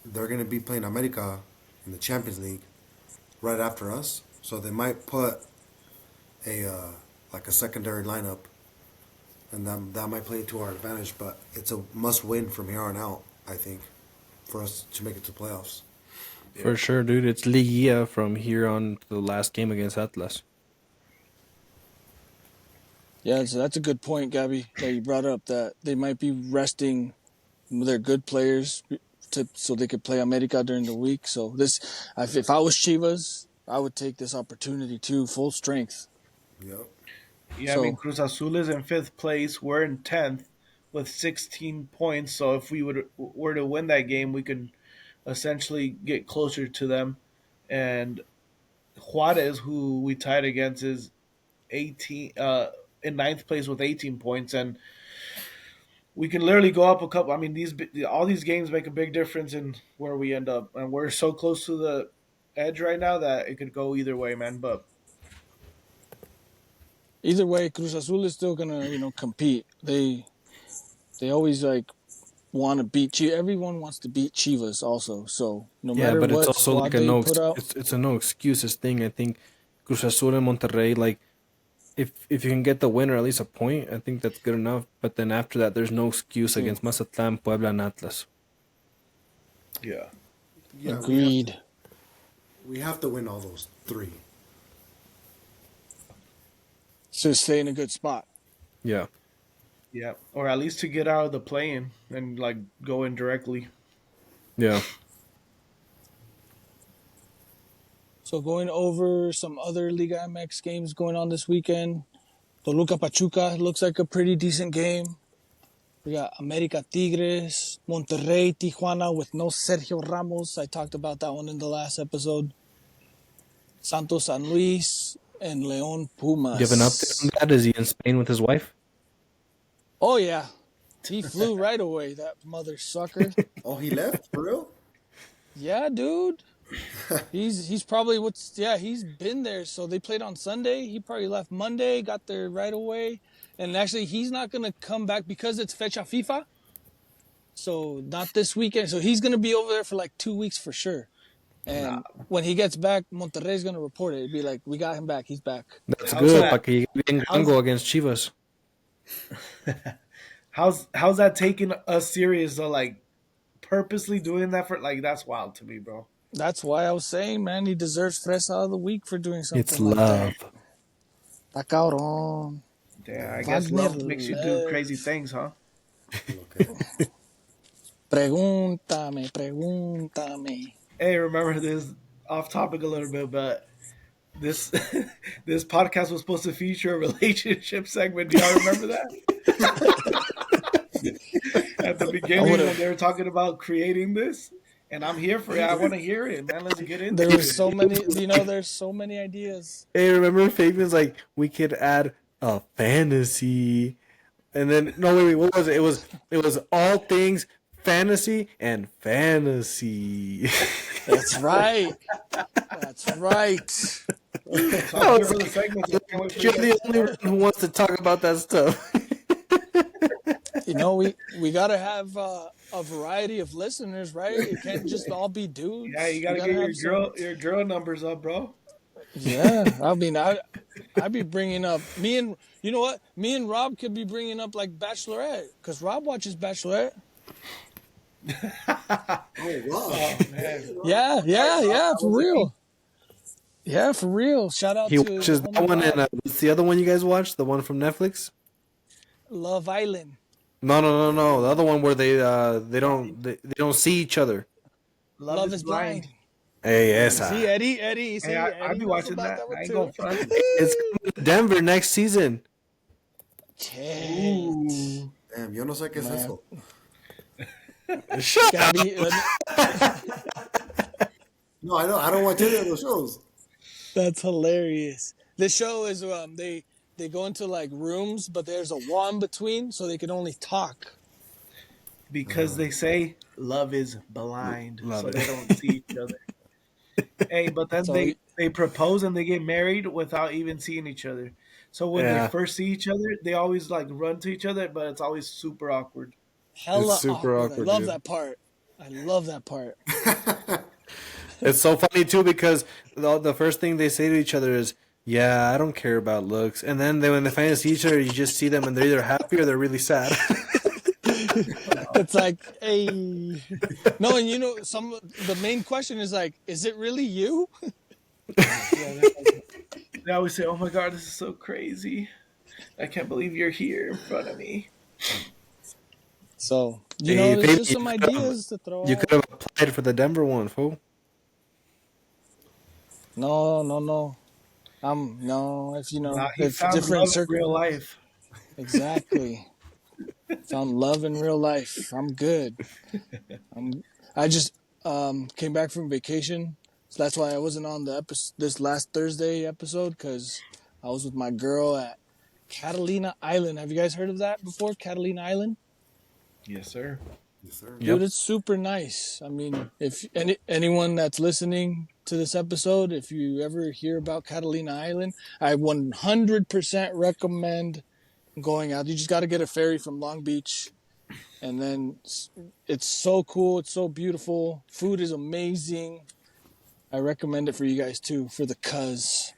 they're gonna be playing America in the Champions League right after us, so they might put a like a secondary lineup, and that might play to our advantage. But it's a must-win from here on out. I think for us to make it to playoffs. For sure, dude. It's Liguilla from here on to the last game against Atlas. Yeah, so that's a good point, Gabby, that you brought up, that they might be resting their good players so they could play America during the week. So if I was Chivas, I would take this opportunity too, full strength. Yep. Yeah, I mean So Cruz Azul is in fifth place. We're in 10th with 16 points. So if we were to win that game, we could essentially get closer to them. And Juarez, who we tied against, is 18 in ninth place with 18 points, and we can literally go up a couple. I mean, all these games make a big difference in where we end up, and we're so close to the edge right now that it could go either way, man. But either way, Cruz Azul is still gonna, compete. They always want to beat Chivas. Everyone wants to beat Chivas also. So no Yeah, matter but it's what also squad like a they no. put out, It's a no excuses thing. I think Cruz Azul and Monterrey, like if you can get the win or at least a point, I think that's good enough. But then after that, there's no excuse against Mazatlán, Puebla, and Atlas. yeah, Yeah, agreed. we have to win all those three. So stay in a good spot. Yeah. yeah, or at least to get out of the play-in and like go in directly. Yeah. So going over some other Liga MX games going on this weekend. Toluca Pachuca looks like a pretty decent game. We got America Tigres, Monterrey, Tijuana with no Sergio Ramos. I talked about that one in the last episode. Santos San Luis and León Pumas. Do you have an update on that? Is he in Spain with his wife? Oh, yeah. He flew right away, that mother sucker. Oh, he left for real? Yeah, dude. He's probably he's been there. So they played on Sunday. He probably left Monday, got there right away. And actually, he's not going to come back because it's Fecha FIFA. So not this weekend. So he's going to be over there for like 2 weeks for sure. And when he gets back, Monterrey's going to report it. It'd be like, we got him back. He's back. That's How's good. that? Para que llegue bien gango against Chivas. How's that taking us serious though? Like purposely doing that for that's wild to me, bro. That's why I was saying, man, he deserves Fresa of the Week for doing something It's like love. that. Está cabrón. Damn, I guess Wagner love makes you do crazy things, huh? Okay. Pregúntame. Hey, remember this off topic a little bit, but this this podcast was supposed to feature a relationship segment. Do y'all remember that? At the beginning when they were talking about creating this, and I'm here for it. I want to hear it, man. Let's get into There it. was so many, there's so many ideas. Hey, remember Fabian's like, we could add a fantasy. And then, no, wait, what was it? It was all things fantasy and fantasy. That's right. That's right. So I'm here for the segments. I can't wait for You're you the guys. only one who wants to talk about that stuff. We got to have a variety of listeners, right? It can't just all be dudes. Yeah, you gotta get your girl numbers up, bro. Yeah, I mean, I'd be bringing up me and Rob could be bringing up like Bachelorette because Rob watches Bachelorette. Oh, wow. Oh man, Yeah, for real. Yeah, for real. Shout out He to watches the that homie one, Rob. and what's the other one you guys watched? The one from Netflix? Love Island. No. The other one where they don't see each other. Love is blind. Hey, esa. See Eddie. See, Hey, I'd Eddie be knows watching about that. one I ain't too. going front. It's coming to Denver next season. Shit. Damn, yo no sé qué es eso. Shut up. Gabby, No, I don't watch any of those shows. that's hilarious. The show is they go into like rooms, but there's a wall in between, so they can only talk. Because they say love is blind, Love so it. they don't see each other. Hey, but then So they propose and they get married without even seeing each other. So when Yeah. they first see each other, they always like run to each other, but it's always super awkward. Hella It's super awkward, I love dude. that part. I love that part. It's so funny too because the first thing they say to each other is, "Yeah, I don't care about looks," and then when they finally see each other, you just see them and they're either happy or they're really sad. It's like, hey, no, and the main question is like, is it really you? Yeah, they always say, "Oh my god, this is so crazy! I can't believe you're here in front of me." So Hey, there's Fabian, just some ideas to throw you out. could have applied for the Denver one, fool. No, no, no. No. Nah, he If found different love in circle. real life. Exactly. Found love in real life. I'm good. I just came back from vacation, so that's why I wasn't on this last Thursday episode because I was with my girl at Catalina Island. Have you guys heard of that before? Catalina Island, Yes, sir. Yes, sir. dude, Yep. it's super nice. I mean, if anyone that's listening to this episode, if you ever hear about Catalina Island, I 100% recommend going out. You just got to get a ferry from Long Beach. And then it's so cool. It's so beautiful. Food is amazing. I recommend it for you guys too, for the cuz.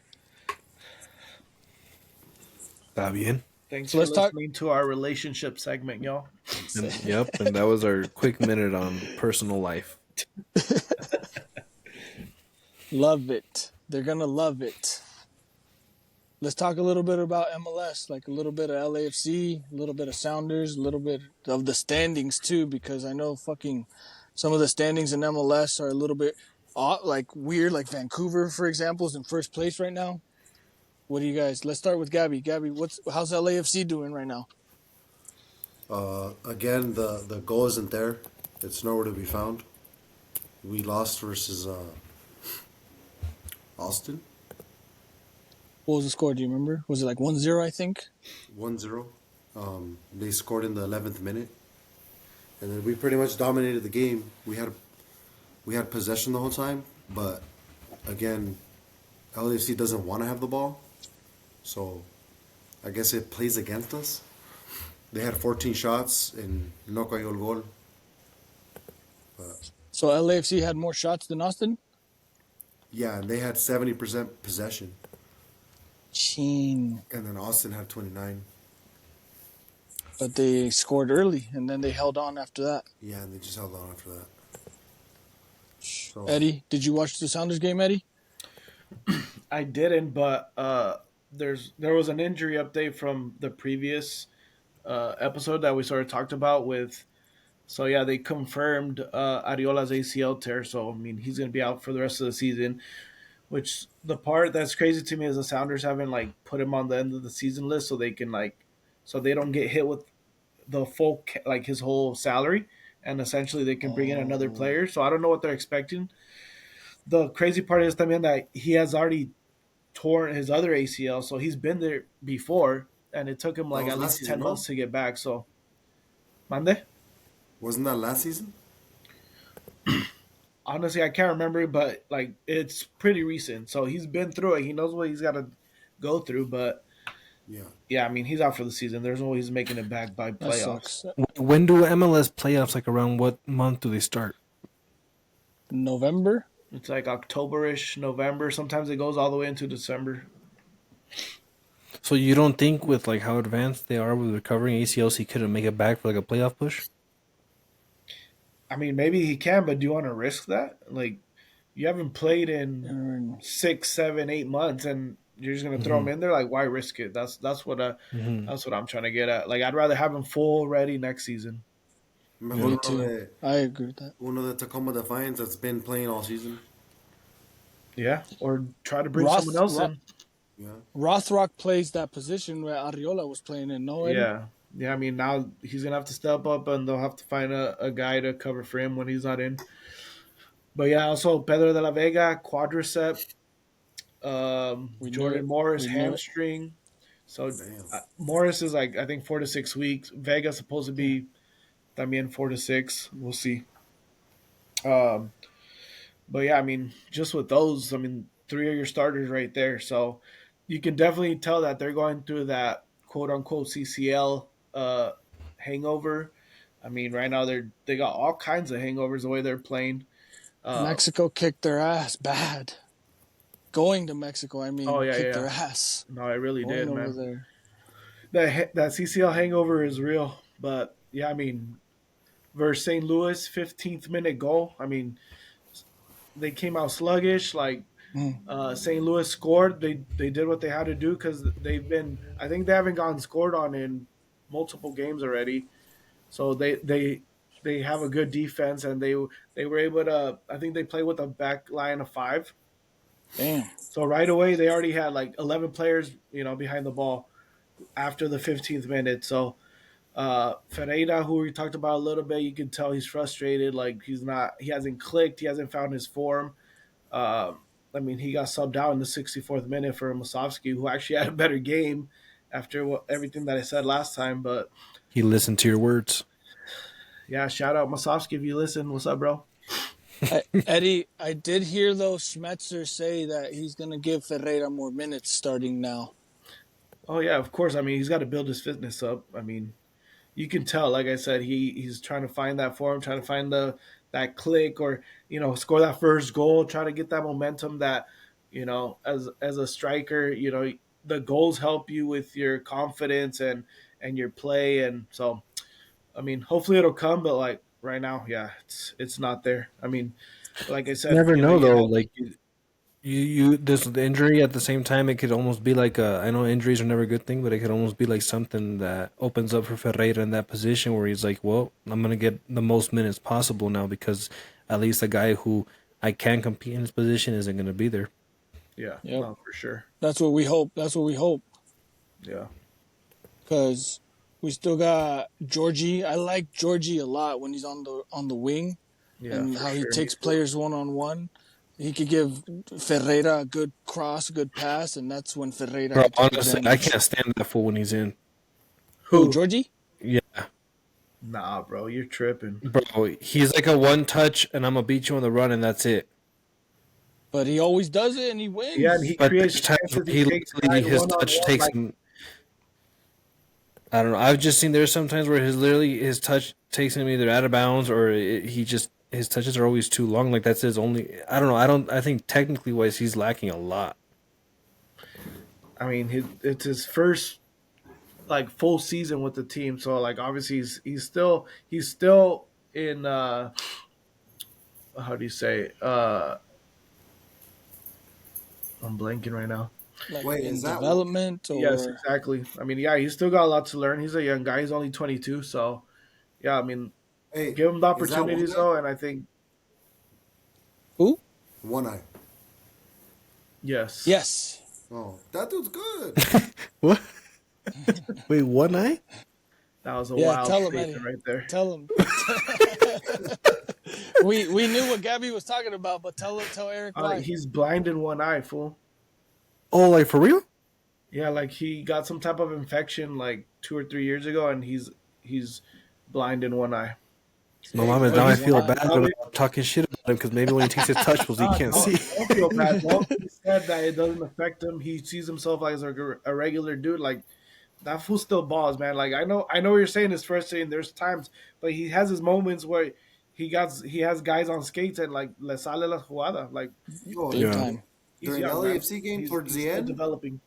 Está bien. Thanks So for let's talk. listening to our relationship segment, y'all. And that was our quick minute on personal life. Love it. They're going to love it. Let's talk a little bit about MLS, like a little bit of LAFC, a little bit of Sounders, a little bit of the standings too, because I know some of the standings in MLS are a little bit odd, like weird, like Vancouver, for example, is in first place right now. What do you guys? Let's start with Gabby. Gabby, how's LAFC doing right now? Again, the goal isn't there. It's nowhere to be found. We lost versus Austin, What was the score? Do you remember? Was it like 1-0, I think? 1-0. They scored in the 11th minute, and then we pretty much dominated the game. We had possession the whole time, but again, LAFC doesn't want to have the ball, so I guess it plays against us. They had 14 shots and no cayó el gol. But So LAFC had more shots than Austin? yeah, and they had 70% possession, Cheen. and then Austin had 29. But they scored early, and then they held on after that. Yeah, and they just held on after that. So Eddie, did you watch the Sounders game, Eddie? I didn't, but there was an injury update from the previous episode that we sort of talked about with. So yeah, they confirmed Ariola's ACL tear. So I mean, he's going to be out for the rest of the season. Which the part that's crazy to me is the Sounders haven't like put him on the end of the season list, so they can so they don't get hit with the full like his whole salary, and essentially they can bring in another player. So I don't know what they're expecting. The crazy part is también that he has already torn his other ACL, so he's been there before, and it took him that like was at last least season, 10 months no? to get back. So, Mande? Wasn't that last season? Honestly, I can't remember, but like it's pretty recent. So he's been through it. He knows what he's got to go through. But Yeah. yeah, I mean he's out for the season. There's no way he's making it back by That playoffs. sucks. When do MLS playoffs, like around what month do they start? November? It's like October-ish, November. Sometimes it goes all the way into December. So you don't think with like how advanced they are with recovering ACLs, he couldn't make it back for like a playoff push? I mean, maybe he can, but do you want to risk that? Like, you haven't played in Mm, 6, 7, 8 months, and you're just gonna throw him in there. Like, why risk it? That's what that's what I'm trying to get at. Like, I'd rather have him full ready next season. Mejor Me too. I agree with that. uno de Tacoma Defiance that's been playing all season. Yeah, or try to bring Roth, someone else Roth, in. Yeah. Rothrock plays that position where Arriola was playing in, no, Eddie? Yeah, yeah. I mean, now he's gonna have to step up, and they'll have to find a guy to cover for him when he's not in. But yeah, also Pedro de la Vega quadricep, We knew Jordan it. Morris We knew it. hamstring. So Damn. Morris is like I think 4 to 6 weeks. Vega's supposed to be también 4 to 6. We'll see. Um, but yeah, I mean, just with those, I mean, three of your starters right there. So you can definitely tell that they're going through that quote unquote CCL hangover. I mean, right now they got all kinds of hangovers the way they're playing. Mexico kicked their ass bad. Going to Mexico, Oh yeah, kicked yeah. their ass. No, it really Going did, over man. there. That CCL hangover is real, but yeah, I mean, versus St. Louis, 15th minute goal. I mean, they came out sluggish. Like Mm. St. Louis scored. They did what they had to do because they've been. I think they haven't gotten scored on in multiple games already. So they have a good defense, and they were able to. I think they play with a back line of five. Damn. So right away they already had like 11 players, behind the ball after the 15th minute. So Ferreira, who we talked about a little bit, you can tell he's frustrated. Like he hasn't clicked, he hasn't found his form. I mean, he got subbed out in the 64th minute for Musovski, who actually had a better game after everything that I said last time. But He listened to your words. yeah, shout out Musovski if you listen. What's up, bro? Eddie, I did hear though Schmetzer say that he's gonna give Ferreira more minutes starting now. Oh yeah, of course. I mean, he's got to build his fitness up. I mean, you can tell. Like I said, he's trying to find that form, trying to find that click, or score that first goal, try to get that momentum. That as a striker, the goals help you with your confidence and your play, and so I mean, hopefully it'll come. But like right now, yeah, it's not there. I mean, like I You said, never know you though. have. Like you this the injury at the same time, it could almost be like I know injuries are never a good thing, but it could almost be like something that opens up for Ferreira in that position where he's like, well, I'm gonna get the most minutes possible now because at least the guy who I can compete in his position isn't gonna be there. Yeah, Yep. no, for sure. That's what we hope. That's what we hope. Yeah. Because we still got Georgie. I like Georgie a lot when he's on the wing Yeah, and for how he sure. takes players one on one. He could give Ferreira a good cross, a good pass, and that's when Ferreira Bro, could take honestly, I advantage. can't stand that fool when he's in. Who, Who? Georgie? Yeah, Nah, bro, you're tripping. bro, he's like a one touch, and I'm gonna beat you on the run, and that's it. But he always does it and he Yeah, and wins. he But creates there's times chances. where He he takes literally guys his one on touch one. takes Like, him. I don't know. I've just seen there's sometimes where his touch takes him either out of bounds or he just his touches are always too long. Like that's his only. I don't know. I think technically wise he's lacking a lot. I mean, it's his first like full season with the team. So like, obviously, he's still in. How do you say? I'm blanking right now. Like Wait, in is that development Yes, or exactly. I mean, yeah, he's still got a lot to learn. He's a young guy. He's only 22. So yeah, I mean, hey? give him the Is that one opportunities guy? though, and I think who? One eye. yes. Yes. Oh, that dude's good. What? Wait, one eye? That was a Yeah, wild tell him, statement Eddie. right there. Tell him. we knew what Gabby was talking about, but tell Eric why. He's blind in one eye, fool. Oh, like for real? Yeah, like he got some type of infection like 2 or 3 years ago, and he's blind in one eye. No, Hey, mames. But Now I he's feel Why? bad about talking shit about him because maybe when he takes his touchables, he can't don't, see. don't feel bad, bro. He said that it doesn't affect him. He sees himself as a regular dude. Like that fool still balls, man. Like I know what you're saying is frustrating. There's times, but he has his moments where he has guys on skates and like le sale la jugada. Like Yo, Big Yeah. time. he's during the young, man. LAFC game He's, towards he's the still end, developing.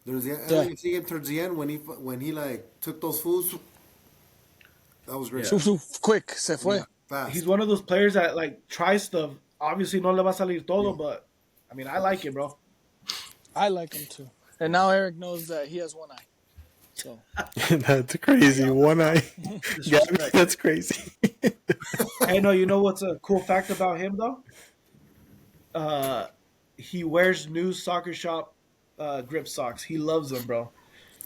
there's the Yeah. LAFC game towards the end when he like took those fools. That was great. Yeah. Shoo, shoo, quick, se fue. Yeah, fast. He's one of those players that like tries stuff. Obviously, no le va a salir todo, Yeah. but I mean, I like it, bro. I like him too. And now Eric knows that he has one eye. So That's crazy. One eye. Yeah, Disrespect. that's crazy. Hey, no, you know what's a cool fact about him though? He wears new soccer shop grip socks. He loves them, bro.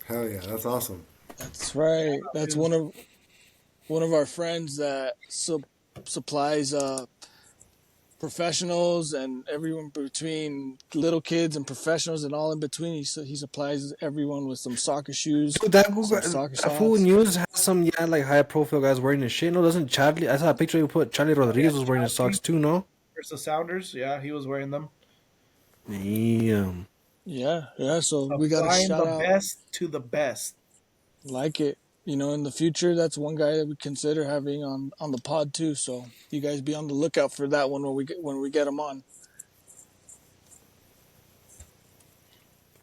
Hell yeah, that's awesome. that's right. That's one of our friends that supplies professionals and everyone between little kids and professionals and all in between. He supplies everyone with some soccer shoes, Dude, that some soccer fool socks. news has some like high profile guys wearing his shit. No, doesn't Charlie? I saw a picture you put. Charlie Rodriguez was wearing his socks too. No. Versus the Sounders, yeah, he was wearing them. Damn. Yeah. So we got to Applying shout the out. best to the best. Like it. In the future, that's one guy that we consider having on the pod too. So you guys be on the lookout for that one when we get him on.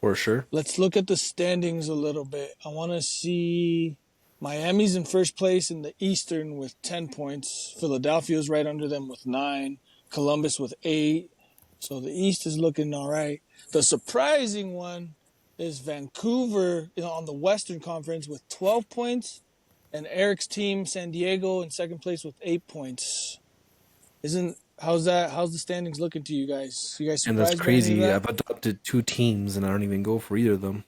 For sure. Let's look at the standings a little bit. I want to see Miami's in first place in the Eastern with 10 points. Philadelphia's right under them with 9. Columbus with 8. So the East is looking all right. The surprising one is Vancouver on the Western Conference with 12 points, and Eric's team, San Diego, in second place with 8 points. How's the standings looking to you guys? You guys And that's surprised by any of crazy. that? I've adopted 2 teams, and I don't even go for either of them.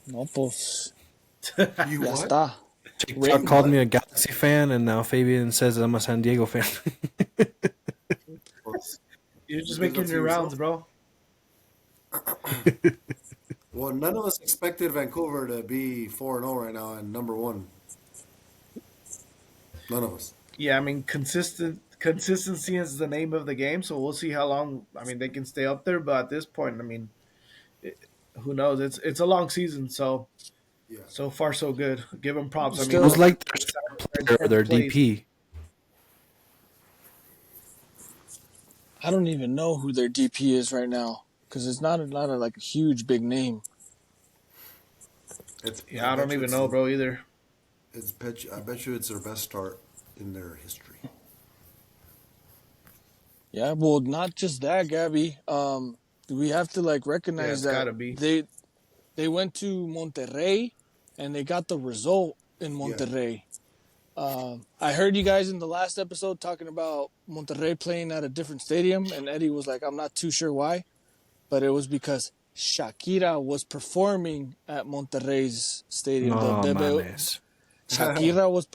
No, pues, You ya what? está. TikTok called me a Galaxy fan, and now Fabian says I'm a San Diego fan. Well, You're just give that making to your yourself. rounds, bro. Well, none of us expected Vancouver to be 4-0 right now and number one. None of us. Yeah, I mean, consistency is the name of the game, so we'll see how long. I mean, they can stay up there, but at this point, I mean, it, who knows? It's a long season, so Yeah. so far so good. Give them props. I mean, Who's Still, like their the star Sounders are in player or their 10th place. DP? I don't even know who their DP is right now because it's not a like a huge big name. Yeah, I don't even know, bro, either. I bet you it's their best start in their history. Yeah, well, not just that, Gabby. We have to like Yeah, recognize it's that gotta be. they went to Monterrey and they got the result in Yeah. Monterrey. I heard you guys in the last episode talking about Monterrey playing at a different stadium, and Eddie was like, "I'm not too sure why," but it was because Shakira was performing at Monterrey's stadium. The No Bebe mames. Shakira was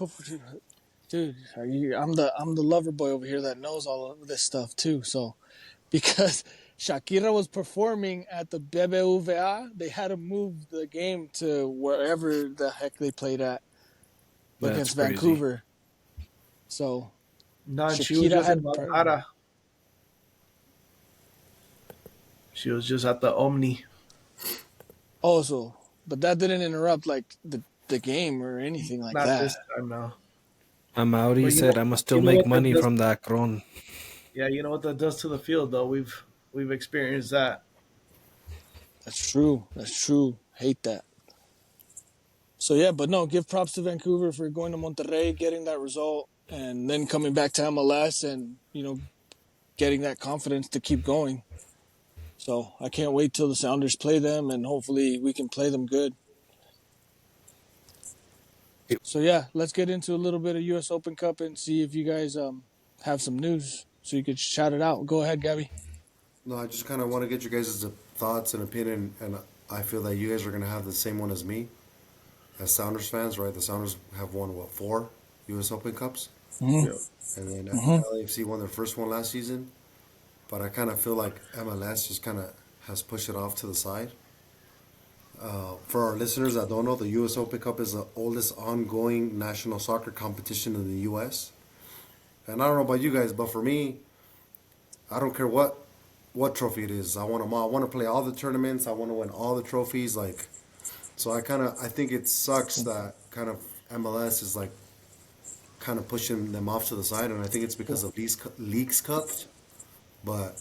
dude. I'm the lover boy over here that knows all of this stuff too. So because Shakira was performing at the BBVA, they had to move the game to wherever the heck they played at That's against crazy. Vancouver. So No, she was Shakira just in had Guadalajara. She was just at the Omni. also, but that didn't interrupt like the game or anything like Not that. this time, no. I'm out. He But said I must still you know make what that money does? from that cron. Yeah, you know what that does to the field, though. We've experienced that. That's true. That's true. Hate that. So yeah, but no, give props to Vancouver for going to Monterrey, getting that result, and then coming back to MLS and getting that confidence to keep going. So I can't wait till the Sounders play them, and hopefully we can play them good. So yeah, let's get into a little bit of U.S. Open Cup and see if you guys have some news so you could shout it out. Go ahead, Gabby. No, I just kind of want to get your guys' thoughts and opinion, and I feel that you guys are going to have the same one as me, as Sounders fans, right? The Sounders have won, what, 4 U.S. Open Cups? Mm-hmm. Yeah. And then Mm-hmm. LAFC won their first one last season. But I kind of feel like MLS just kind of has pushed it off to the side. For our listeners that don't know, the U.S. Open Cup is the oldest ongoing national soccer competition in the U.S. And I don't know about you guys, but for me, I don't care what trophy it is. I want them all. I want to play all the tournaments. I want to win all the trophies. Like, so I think it sucks that kind of MLS is like kind of pushing them off to the side, and I think it's because of these Leagues Cups. But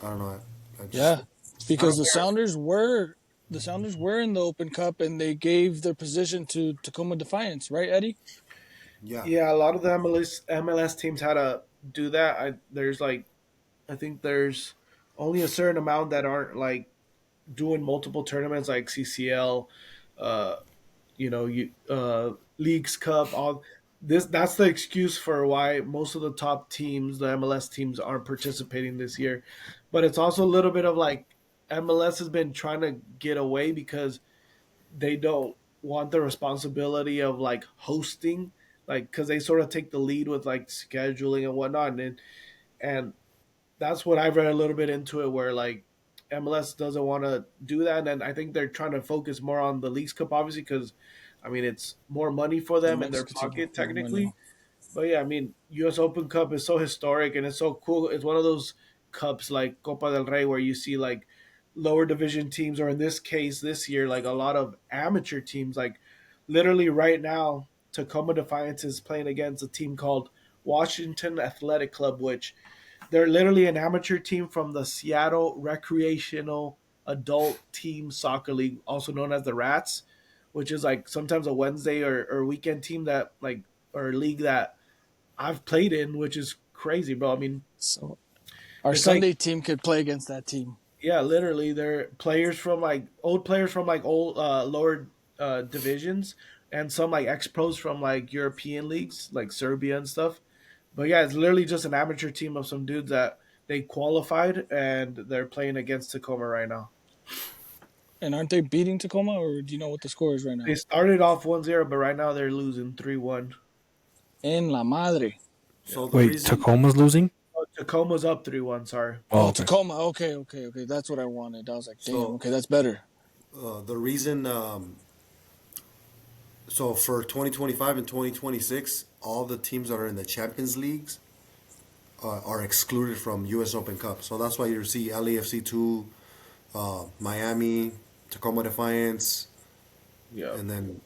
I don't know. I just, Yeah, because don't care. the Sounders were in the Open Cup and they gave their position to Tacoma Defiance, right, Eddie? yeah, Yeah, a lot of the MLS teams had to do that. I think there's only a certain amount that aren't like doing multiple tournaments like CCL, uh, Leagues Cup. All this that's the excuse for why most of the top teams, the MLS teams, aren't participating this year. But it's also a little bit of like MLS has been trying to get away because they don't want the responsibility of like hosting, like because they sort of take the lead with like scheduling and whatnot, and that's what I've read a little bit into it, where like MLS doesn't want to do that, and I think they're trying to focus more on the Leagues Cup, obviously, because I mean it's more money for The them in their Mexican team, pocket more money. technically. But yeah, I mean U.S. Open Cup is so historic and it's so cool. It's one of those cups like Copa del Rey where you see like lower division teams, or in this case this year, like a lot of amateur teams. Like literally right now, Tacoma Defiance is playing against a team called Washington Athletic Club, which they're literally an amateur team from the Seattle Recreational Adult Team Soccer League, also known as the Rats, which is like sometimes a Wednesday or weekend team that like or league that I've played in, which is crazy, bro. I mean, So our it's like Sunday team could play against that team. yeah, literally, they're players from like old players from like old lower divisions, and some like ex pros from like European leagues, like Serbia and stuff. But yeah, it's literally just an amateur team of some dudes that they qualified and they're playing against Tacoma right now. And aren't they beating Tacoma, or do you know what the score is right They now? started off 1-0, but right now they're losing 3-1. En la madre. Yeah. So the Wait, reason, Tacoma's losing? Oh, Tacoma's up 3-1, sorry. Oh, Oh, okay. Tacoma. Okay, okay, okay. That's what I wanted. I was like, damn. so Okay, that's better. the reason, so for 2025 and 2026, all the teams that are in the Champions Leagues are excluded from U.S. Open Cup. So that's why you see LAFC 2, Miami, Tacoma Defiance, Yeah. and then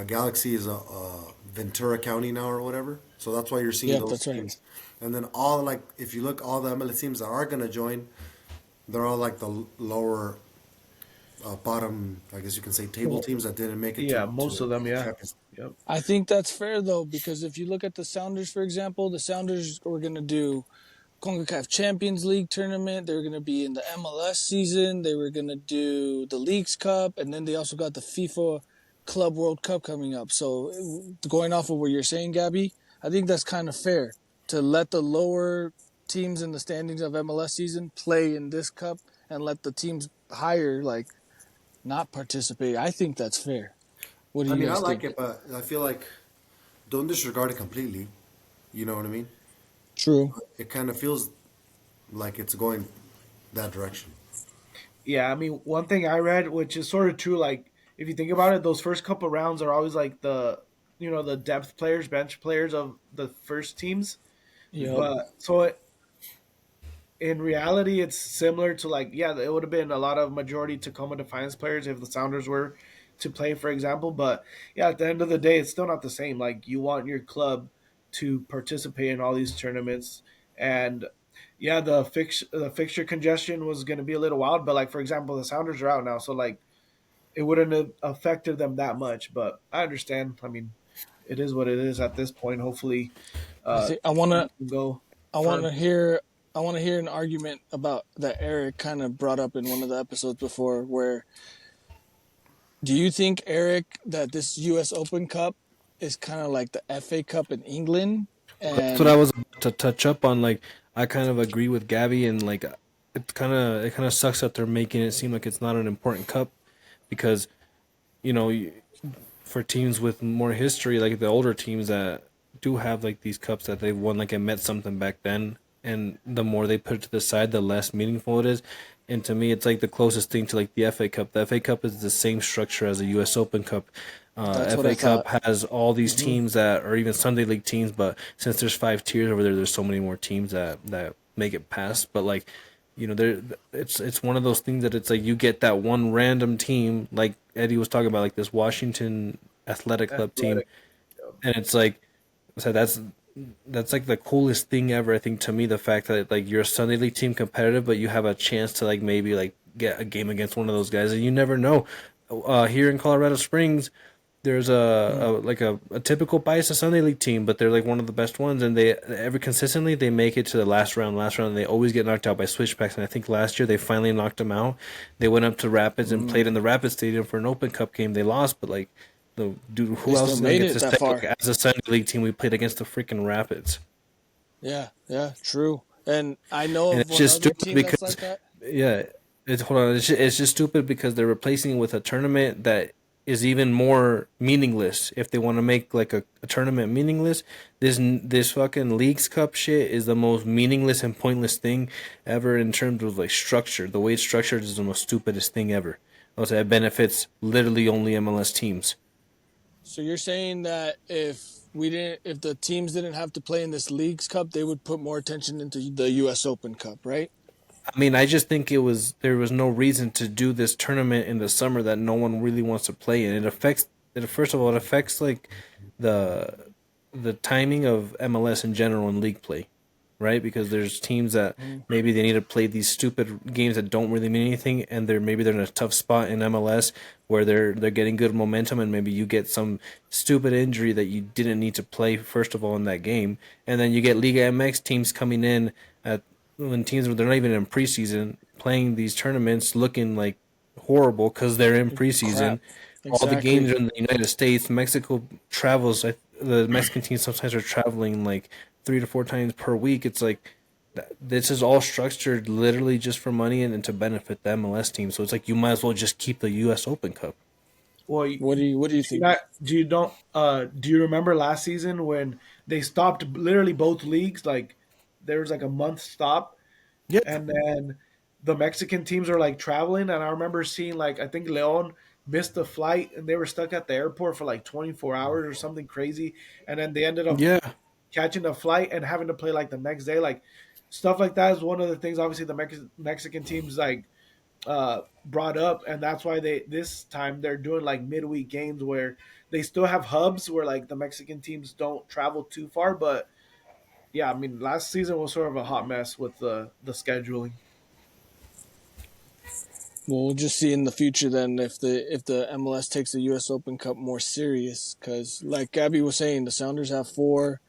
Galaxy is a Ventura County now or whatever. So that's why you're seeing Yep, those that's right. teams. And then all like if you look all the MLS teams that are gonna join, they're all like the lower bottom, I guess you can say, table Well, teams that didn't make it Yeah, to most of them, yeah. Champions. Yep. I think that's fair though, because if you look at the Sounders, for example, the Sounders were gonna do CONCACAF Champions League tournament. They were going to be in the MLS season. They were going to do the Leagues Cup, and then they also got the FIFA Club World Cup coming up. So, going off of what you're saying, Gabby, I think that's kind of fair to let the lower teams in the standings of MLS season play in this cup and let the teams higher like not participate. I think that's fair. What do I you mean, I guys like think? it, but I feel like don't disregard it completely. You know what I mean? True. It kind of feels like it's going that direction. Yeah, I mean, one thing I read, which is sort of true, like if you think about it, those first couple rounds are always like the depth players, bench players of the first teams. Yep. But in reality, it's similar to like yeah, it would have been a lot of majority Tacoma Defiance players if the Sounders were to play, for example. But yeah, at the end of the day, it's still not the same. Like you want your club to participate in all these tournaments, and yeah, the fixture congestion was going to be a little wild. But like for example, the Sounders are out now, so like it wouldn't have affected them that much. But I understand. I mean, it is what it is at this point. Hopefully, I uh, think I want to teams can go I want firm. to hear I want to hear an argument about that Eric kind of brought up in one of the episodes before where do you think Eric that this US Open Cup is kind of like the FA Cup in England That's what I and was about to touch up on. Like, I kind of agree with Gabby, and like, it kind of sucks that they're making it seem like it's not an important cup because you know for teams with more history, like the older teams that do have like these cups that they've won, like it meant something back then, and the more they put it to the side, the less meaningful it is. And to me, it's like the closest thing to like the FA Cup. The FA Cup is the same structure as the U.S. Open Cup. that's what I FA Cup thought. has all these Hmm. teams that are even Sunday League teams, but since there's 5 tiers over there, there's so many more teams that make it past. But like, there it's one of those things that it's like you get that one random team, like Eddie was talking about, like this Washington Athletic Club team, Athletic. and it's like, so that's like the coolest thing ever. I think to me, the fact that like you're a Sunday League team competitive, but you have a chance to like maybe like get a game against one of those guys, and you never know. Here in Colorado Springs, there's a typical Paisa Sunday League team, but they're like one of the best ones, and they every consistently they make it to the last round, and they always get knocked out by Switchbacks. And I think last year they finally knocked them out. They went up to Rapids and played in the Rapids Stadium for an Open Cup game. They lost, but like, the dude, They who else still is gonna made get it to that say, far. okay, as a Sunday League team, we played against the freaking Rapids? Yeah, yeah, true. And I know And of it's one just other stupid team that's because, like that. yeah, hold on, it's just stupid because they're replacing it with a tournament that is even more meaningless. If they want to make like a tournament meaningless, this fucking Leagues Cup shit is the most meaningless and pointless thing ever in terms of like structure. The way it's structured is the most stupidest thing ever. Also, it benefits literally only MLS teams. So you're saying that if the teams didn't have to play in this Leagues Cup, they would put more attention into the US Open Cup, right? I mean, I just think there was no reason to do this tournament in the summer that no one really wants to play in. First of all, it affects like the the timing of MLS in general and league play. right? Because there's teams that maybe they need to play these stupid games that don't really mean anything, and they're in a tough spot in MLS where they're getting good momentum, and maybe you get some stupid injury that you didn't need to play first of all in that game, and then you get Liga MX teams coming in at when teams they're not even in preseason playing these tournaments looking like horrible because they're in preseason. Crap. All the Exactly. games are in the United States. Mexico travels. The Mexican teams sometimes are traveling like 3 to 4 times per week. It's like this is all structured literally just for money and to benefit the MLS team. So it's like you might as well just keep the U.S. Open Cup. Well, What do you think? do you remember last season when they stopped literally both leagues? Like there was like a month stop, Yeah. and then the Mexican teams are like traveling, and I remember seeing like I think Leon missed the flight and they were stuck at the airport for like 24 hours or something crazy, and then they ended up Yeah. catching a flight and having to play like the next day. Like stuff like that is one of the things obviously the Mexican teams like brought up, and that's why they this time they're doing like midweek games where they still have hubs where like the Mexican teams don't travel too far. But yeah, I mean last season was sort of a hot mess with the scheduling. Well, we'll just see in the future then if the MLS takes the U.S. Open Cup more serious. Because like Gabby was saying, the Sounders have four.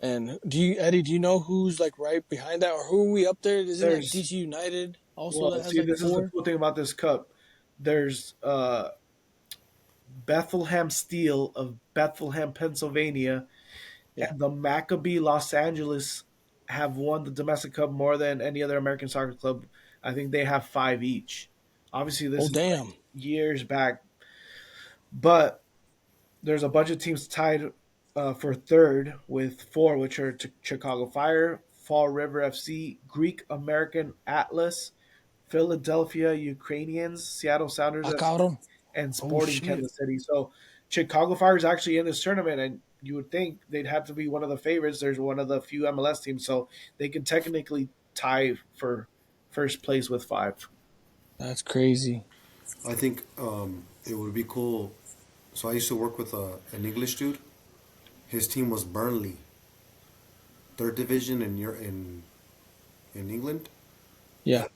And Eddie? Do you know who's like right behind that, or who are we up there? Isn't like There's DC United also Well, that has see, like this is the four? cool thing about this cup. There's Bethlehem Steel of Bethlehem, Pennsylvania, Yeah. and the Maccabi Los Angeles have won the domestic cup more than any other American soccer club. I think they have five each. Obviously, this Oh is like damn. years back, but there's a bunch of teams tied for third with four, which are Chicago Fire, Fall River FC, Greek American Atlas, Philadelphia Ukrainians, Seattle Sounders Ah, FC, cabrón. and Oh Sporting shit. Kansas City. So Chicago Fire is actually in this tournament, and you would think they'd have to be one of the favorites. There's one of the few MLS teams, so they can technically tie for first place with five. That's crazy. I think it would be cool. So I used to work with an English dude. His team was Burnley, third division in England. Yeah.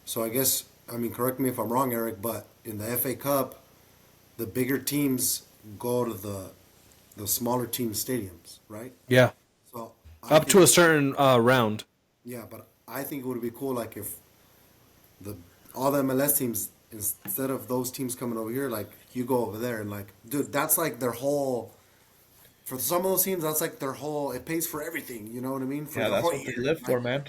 So I guess I mean correct me if I'm wrong, Eric, but in the FA Cup, the bigger teams go to the smaller team stadiums, right? Yeah. So I Up think to a certain round. yeah, but I think it would be cool like if the all the MLS teams instead of those teams coming over here, like you go over there and like, dude, that's like their whole. For some of those teams, that's like their whole. It pays for everything. You know what I mean? For Yeah, the that's whole what they year, live like for, man.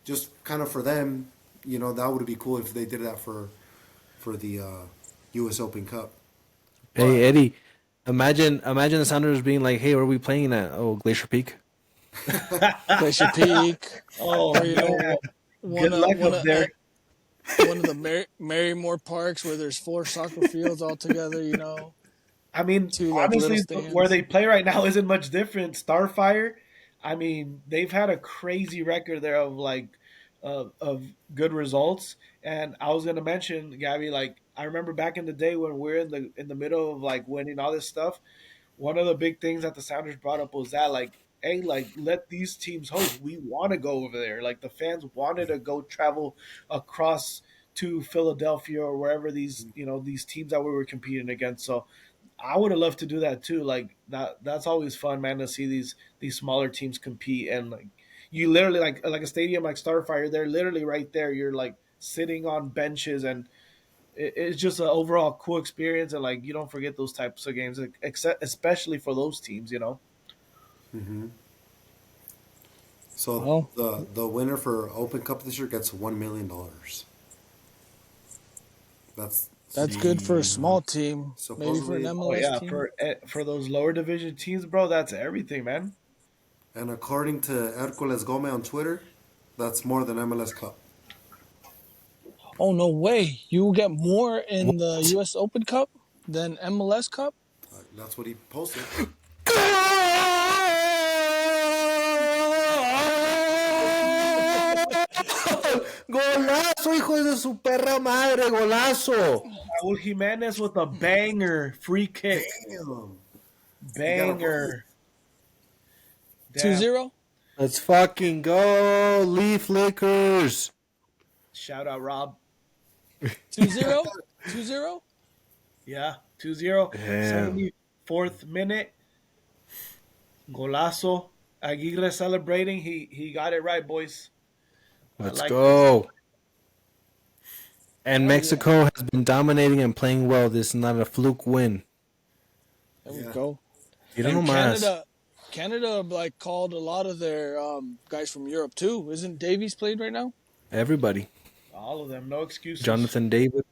just kind of for them. You know, that would be cool if they did that for the U.S. Open Cup. Hey But Eddie, imagine the Sounders being like, "Hey, where are we playing at? Oh, Glacier Peak." Glacier Peak, Oh or you know, man, one good luck one up there. one of the Marymore parks where there's four soccer fields all together. You know, I mean, two like little honestly, where stands. they play right now isn't much different. Starfire, I mean, they've had a crazy record there of like of good results. And I was gonna mention, Gabby, like I remember back in the day when we're in the middle of like winning all this stuff. One of the big things that the Sounders brought up was that like, hey, like let these teams host. We want to go over there. Like the fans wanted to go travel across to Philadelphia or wherever these these teams that we were competing against. So I would have loved to do that too. Like that's always fun, man, to see these smaller teams compete and like you literally like a stadium like Starfire, they're literally right there. You're like sitting on benches and it's just an overall cool experience and like you don't forget those types of games, like, except especially for those teams. so Well, the winner for Open Cup this year gets $1 million. That's that's good for a Damn. small team. Maybe for an supposedly, Oh MLS yeah, team. for those lower division teams, bro, that's everything, man. and according to Hercules Gomez on Twitter, that's more than MLS Cup. Oh no way! You will get more in the What? U.S. Open Cup than MLS Cup. That's what he posted. Golazo, hijo de su perra madre, golazo. Raul Jimenez with a banger free kick. Damn, he got a brace. Banger. Two Damn. zero. Let's fucking go, Leaf Lickers. Shout out Rob. 2-0? 2-0? Yeah, 2-0. Damn. 74th minute. Golazo. Aguirre celebrating. He got it right, boys. I Let's like this. go. And Hell yeah. Mexico has been dominating and playing well. This is not a fluke win. There we Yeah. go. You don't And know más. Canada like called a lot of their guys from Europe too. Isn't Davies played right now? Everybody. All of them. No excuses. Jonathan David.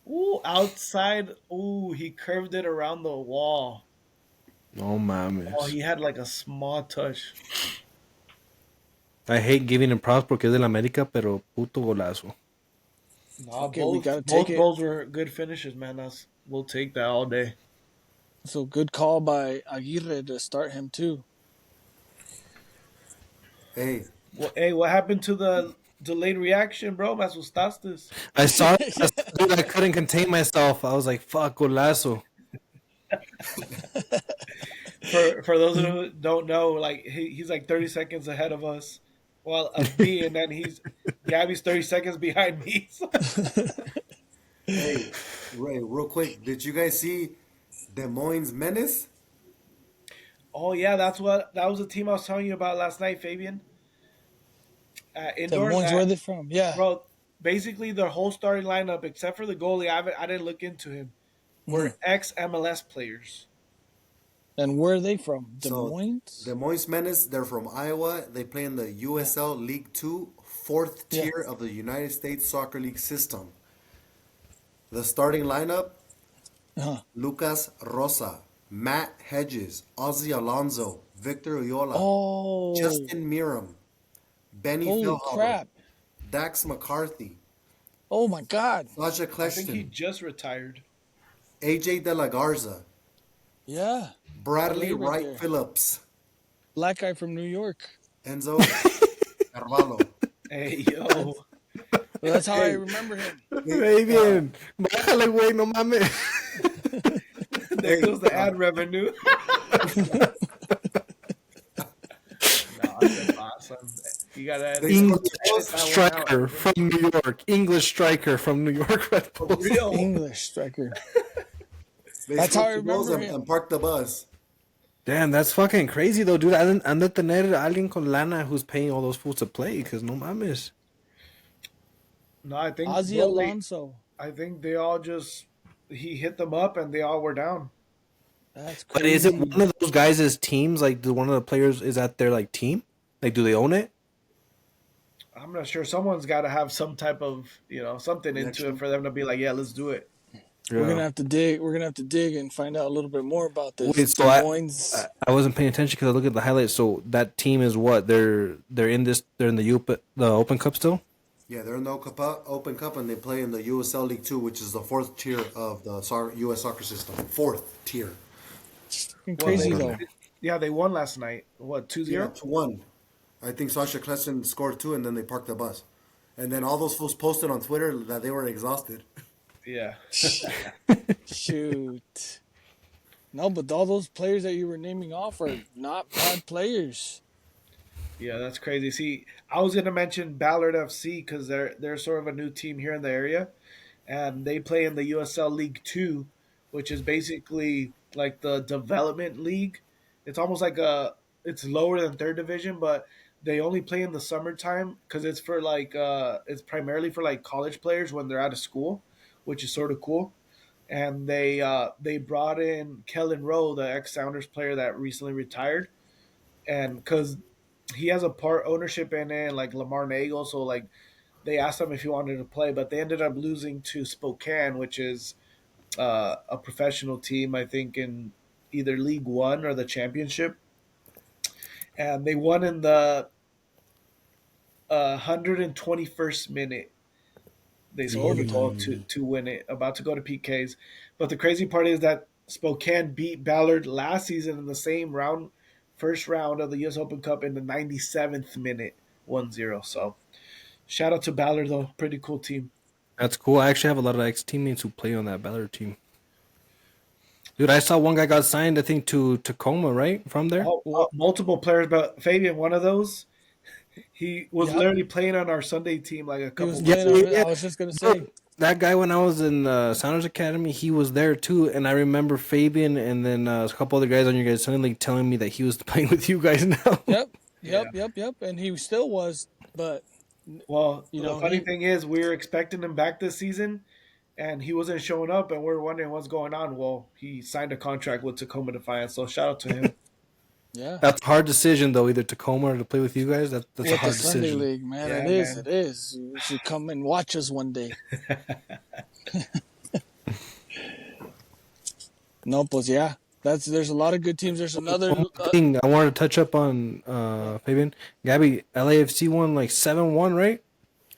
Ooh, outside. Ooh, he curved it around the wall. No Oh, mames. he had like a small touch. I hate giving him props porque es del América, pero puto golazo. No, Okay, we both gotta take both it. goals were good finishes, man. We'll take that all day. So good call by Aguirre to start him too. Hey, Well, hey, what happened to the delayed reaction, bro? Me asustaste. I saw it. Dude, I couldn't contain myself. I was like, fuck, golazo. For those who don't know, like he's like 30 seconds ahead of us, well, of me, and then Gabby's 30 seconds behind me. So. hey, Ray, real quick, did you guys see Des Moines Menace? Oh yeah, that was the team I was telling you about last night, Fabian. The Indoors, ones where they from? Yeah. bro. Basically, their whole starting lineup, except for the goalie, I didn't look into him, were ex MLS players. And where are they from? Des So, Moines? Des Moines Menace, they're from Iowa. They play in the USL League Two, fourth Yeah. tier of the United States Soccer League system. The starting lineup: Uh-huh. Lucas Rosa, Matt Hedges, Ozzy Alonso, Victor Uyola, Oh, Justin Miram, Benny holy Feilhaber, crap. Dax McCarthy, Oh my God. Sasha I think he Kleshton, just retired. AJ De La Garza, Yeah. Bradley LA right Wright there. Phillips, Black guy from New York. Enzo Carvalho. Hey yo, Well, that's how I Hey, remember him. Muy bien. Bájale, güey, no mames. there hey, goes the ad revenue. No, se pasan. You gotta they edit scored English that one striker out. from New York. English striker from New York Red For Bulls. real. English striker. They That's how I scored 2 goals remember him. and parked the bus. Damn, that's fucking crazy, though, dude. Han de tener a alguien con lana who's paying all those fools to play, because no mames. No, I think Ozzy bro, Alonso. I think they all just he hit them up and they all were down. That's But is it crazy. one of those guys' teams? Like, do one of the players, is that their, like, team? Like, do they own it? I'm not sure. Someone's got to have some type of something into Connection. it for them to be like, yeah, let's do it. We're gonna have to dig. We're gonna have to dig and find out a little bit more about this. Wait, so Des Moines. I wasn't paying attention because I looked at the highlights. So that team is what? They're in this. They're in the Open Cup still. Yeah, they're in the Open Cup and they play in the USL League Two, which is the fourth tier of the U.S. soccer system. Fourth tier. Fucking Well, crazy though. they won last night. What, 2-0? Yeah, 2-1. I think Sasha Kleston scored 2 and then they parked the bus. And then all those fools posted on Twitter that they were exhausted. Yeah. Shoot. No, but all those players that you were naming off are not bad players. Yeah, that's crazy. See, I was gonna mention Ballard FC because they're sort of a new team here in the area, and they play in the USL League Two, which is basically like the development league. It's almost like it's lower than third division, but they only play in the summertime because it's for like it's primarily for like college players when they're out of school, which is sort of cool. And they brought in Kellen Rowe, the ex Sounders player that recently retired, and because he has a part ownership in it, like Lamar Nagel. So like they asked him if he wanted to play, but they ended up losing to Spokane, which is a professional team, I think, in either League One or the championship. And they won in the 121st minute. They scored a goal to win it, about to go to PKs. But the crazy part is that Spokane beat Ballard last season in the same round, first round of the US Open Cup in the 97th minute, 1-0. So shout out to Ballard, though. Pretty cool team. That's cool. I actually have a lot of ex teammates who play on that Ballard team. Dude, I saw one guy got signed, I think, to Tacoma, right? From there? Well, Multiple players, but Fabian, one of those, he was yep. literally playing on our Sunday team like a He was couple Yeah, months playing ago. on yeah, it. yeah. I was just gonna Bro, say. that guy, when I was in Sounders Academy, he was there too. And I remember Fabian and then a couple other guys on your guys' Sunday League telling me that he was playing with you guys now. Yep, Yeah. yep. And he still was, but Well, you the know funny he. thing is, we were expecting him back this season, and he wasn't showing up, and we're wondering what's going on. Well, he signed a contract with Tacoma Defiance, so shout out to him. Yeah. That's a hard decision, though, either Tacoma or to play with you guys. That's a With the hard Sunday decision. League, man, it Yeah, is. It man. is. You should come and watch us one day. No, pues yeah. There's a lot of good teams. There's another. One more thing I wanted to touch up on, Fabian. Gabby, LAFC won like 7-1, right?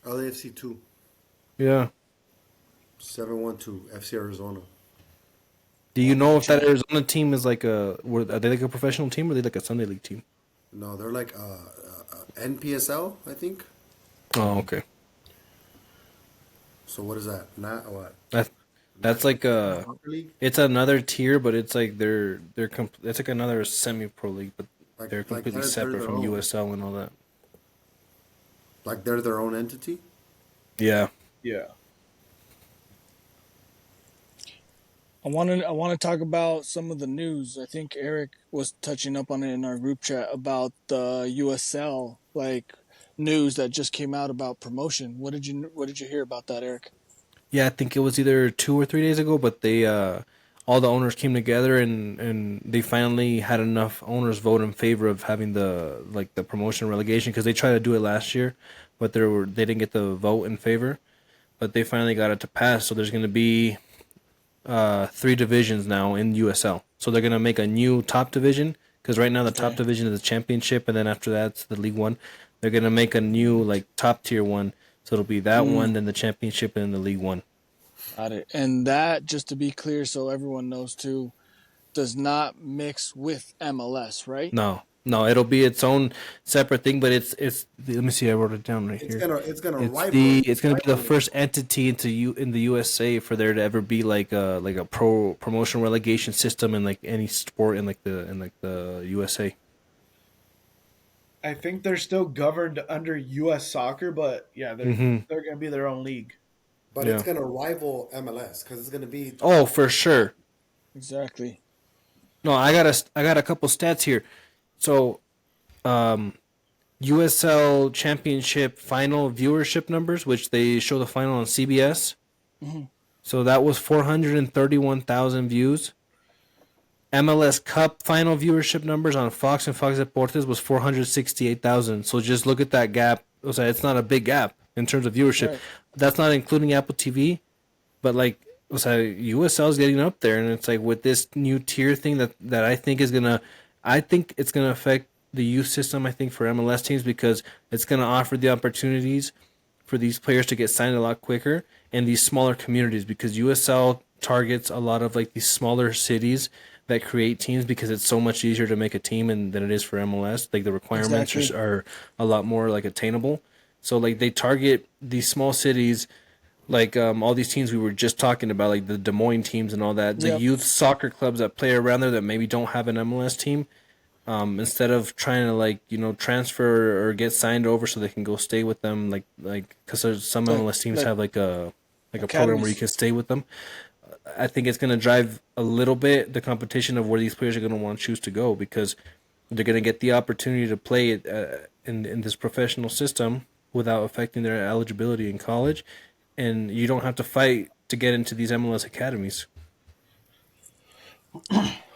LAFC 2, Yeah. 7-1 to FC Arizona. Do you know if that Arizona team is like are they like a professional team or are they like a Sunday League team? No, they're like NPSL, I think. Oh, okay. So what is that? Not what? That that's like Soccer league? it's another tier, but it's like it's like another semi-pro league, but they're Like completely they're separate their from own. USL and all that. Like they're their own entity. Yeah. Yeah. I want to talk about some of the news. I think Eric was touching up on it in our group chat about the USL news that just came out about promotion. What did you hear about that, Eric? Yeah, I think it was either 2 or 3 days ago, but they all the owners came together and they finally had enough owners vote in favor of having the promotion relegation because they tried to do it last year, but they didn't get the vote in favor, but they finally got it to pass. So there's going to be 3 divisions now in USL. So they're going to make a new top division because right now the top Okay. division is the championship, and then after that it's the League One. They're going to make a new like top tier one. So it'll be that one, then the championship, and then the League One. Got it. And that, just to be clear, so everyone knows too, does not mix with MLS, right? No, no, it'll be its own separate thing. But it's. Let me see. I wrote it down right It's here. gonna It's rival. it's gonna be the first entity in the USA for there to ever be like a promotion relegation system in like any sport in the USA. I think they're still governed under U.S. soccer, but yeah, they're gonna be their own league. But Yeah. it's gonna rival MLS because it's gonna be. Oh, for sure. Exactly. No, I got a couple stats here. So, USL Championship final viewership numbers, which they show the final on CBS. So that was 431,000 views. MLS Cup final viewership numbers on Fox and Fox Deportes was 468,000. So just look at that gap. It's not a big gap in terms of viewership. Right. That's not including Apple TV, but like USL is getting up there, and it's like with this new tier thing that I think it's gonna affect the youth system. I think for MLS teams because it's gonna offer the opportunities for these players to get signed a lot quicker in these smaller communities because USL targets a lot of like these smaller cities that create teams because it's so much easier to make a team than it is for MLS. Like the requirements Exactly. are a lot more like attainable. So like they target these small cities like all these teams we were just talking about, like the Des Moines teams and all that, the Yep. youth soccer clubs that play around there that maybe don't have an MLS team, instead of trying to transfer or get signed over so they can go stay with them, like because some Like, MLS teams like have like a program where you academies. can stay with them. I think it's going to drive a little bit the competition of where these players are going to want to choose to go because they're going to get the opportunity to play it in this professional system without affecting their eligibility in college, and you don't have to fight to get into these MLS academies.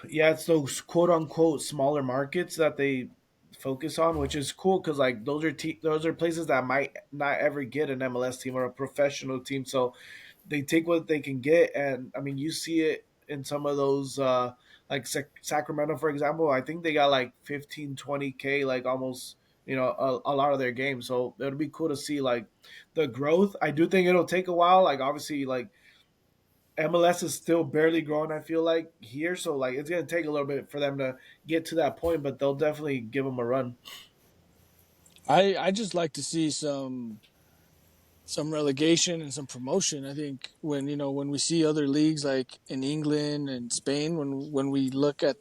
Yeah, it's those quote unquote smaller markets that they focus on, which is cool because like those are places that might not ever get an MLS team or a professional team. So they take what they can get, and I mean you see it in some of those like Sacramento, for example. I think they got like 15-20K, like almost a lot of their games. So it'll be cool to see like the growth. I do think it'll take a while. Like obviously, like MLS is still barely growing. I feel like here, so like it's gonna take a little bit for them to get to that point, but they'll definitely give them a run. I just like to see some some relegation and some promotion. I think when we see other leagues like in England and Spain, when we look at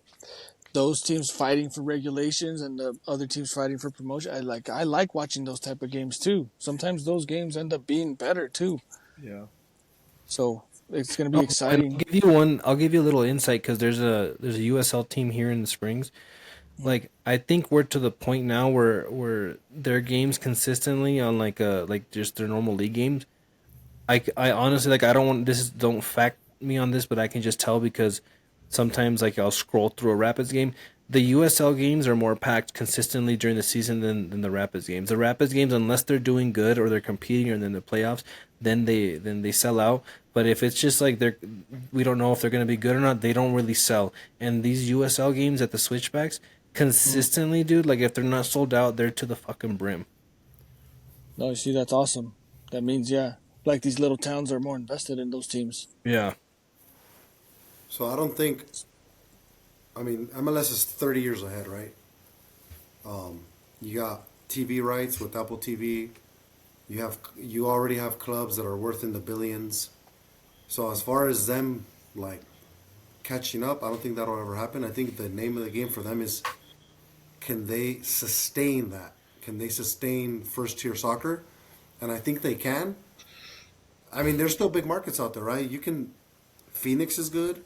those teams fighting for regulations and the other teams fighting for promotion, I like watching those type of games too. Sometimes those games end up being better too. Yeah. So it's going to be Oh, and exciting. I'll give you a little insight because there's a USL team here in the Springs. Like I think we're to the point now where their games consistently on like just their normal league games. I honestly like I don't want this don't fact me on this, but I can just tell because sometimes like I'll scroll through a Rapids game. The USL games are more packed consistently during the season than the Rapids games. The Rapids games, unless they're doing good or they're competing or in the playoffs, then they sell out. But if it's just like we don't know if they're gonna be good or not, they don't really sell. And these USL games at the Switchbacks consistently, dude, like if they're not sold out, they're to the fucking brim. No, you see, that's awesome. That means, yeah, like these little towns are more invested in those teams. Yeah. So I don't think. I mean, MLS is 30 years ahead, right? You got TV rights with Apple TV. You already have clubs that are worth in the billions. So as far as them like catching up, I don't think that'll ever happen. I think the name of the game for them is, can they sustain that? Can they sustain first tier soccer? And I think they can. I mean, there's still big markets out there, right? Phoenix is good.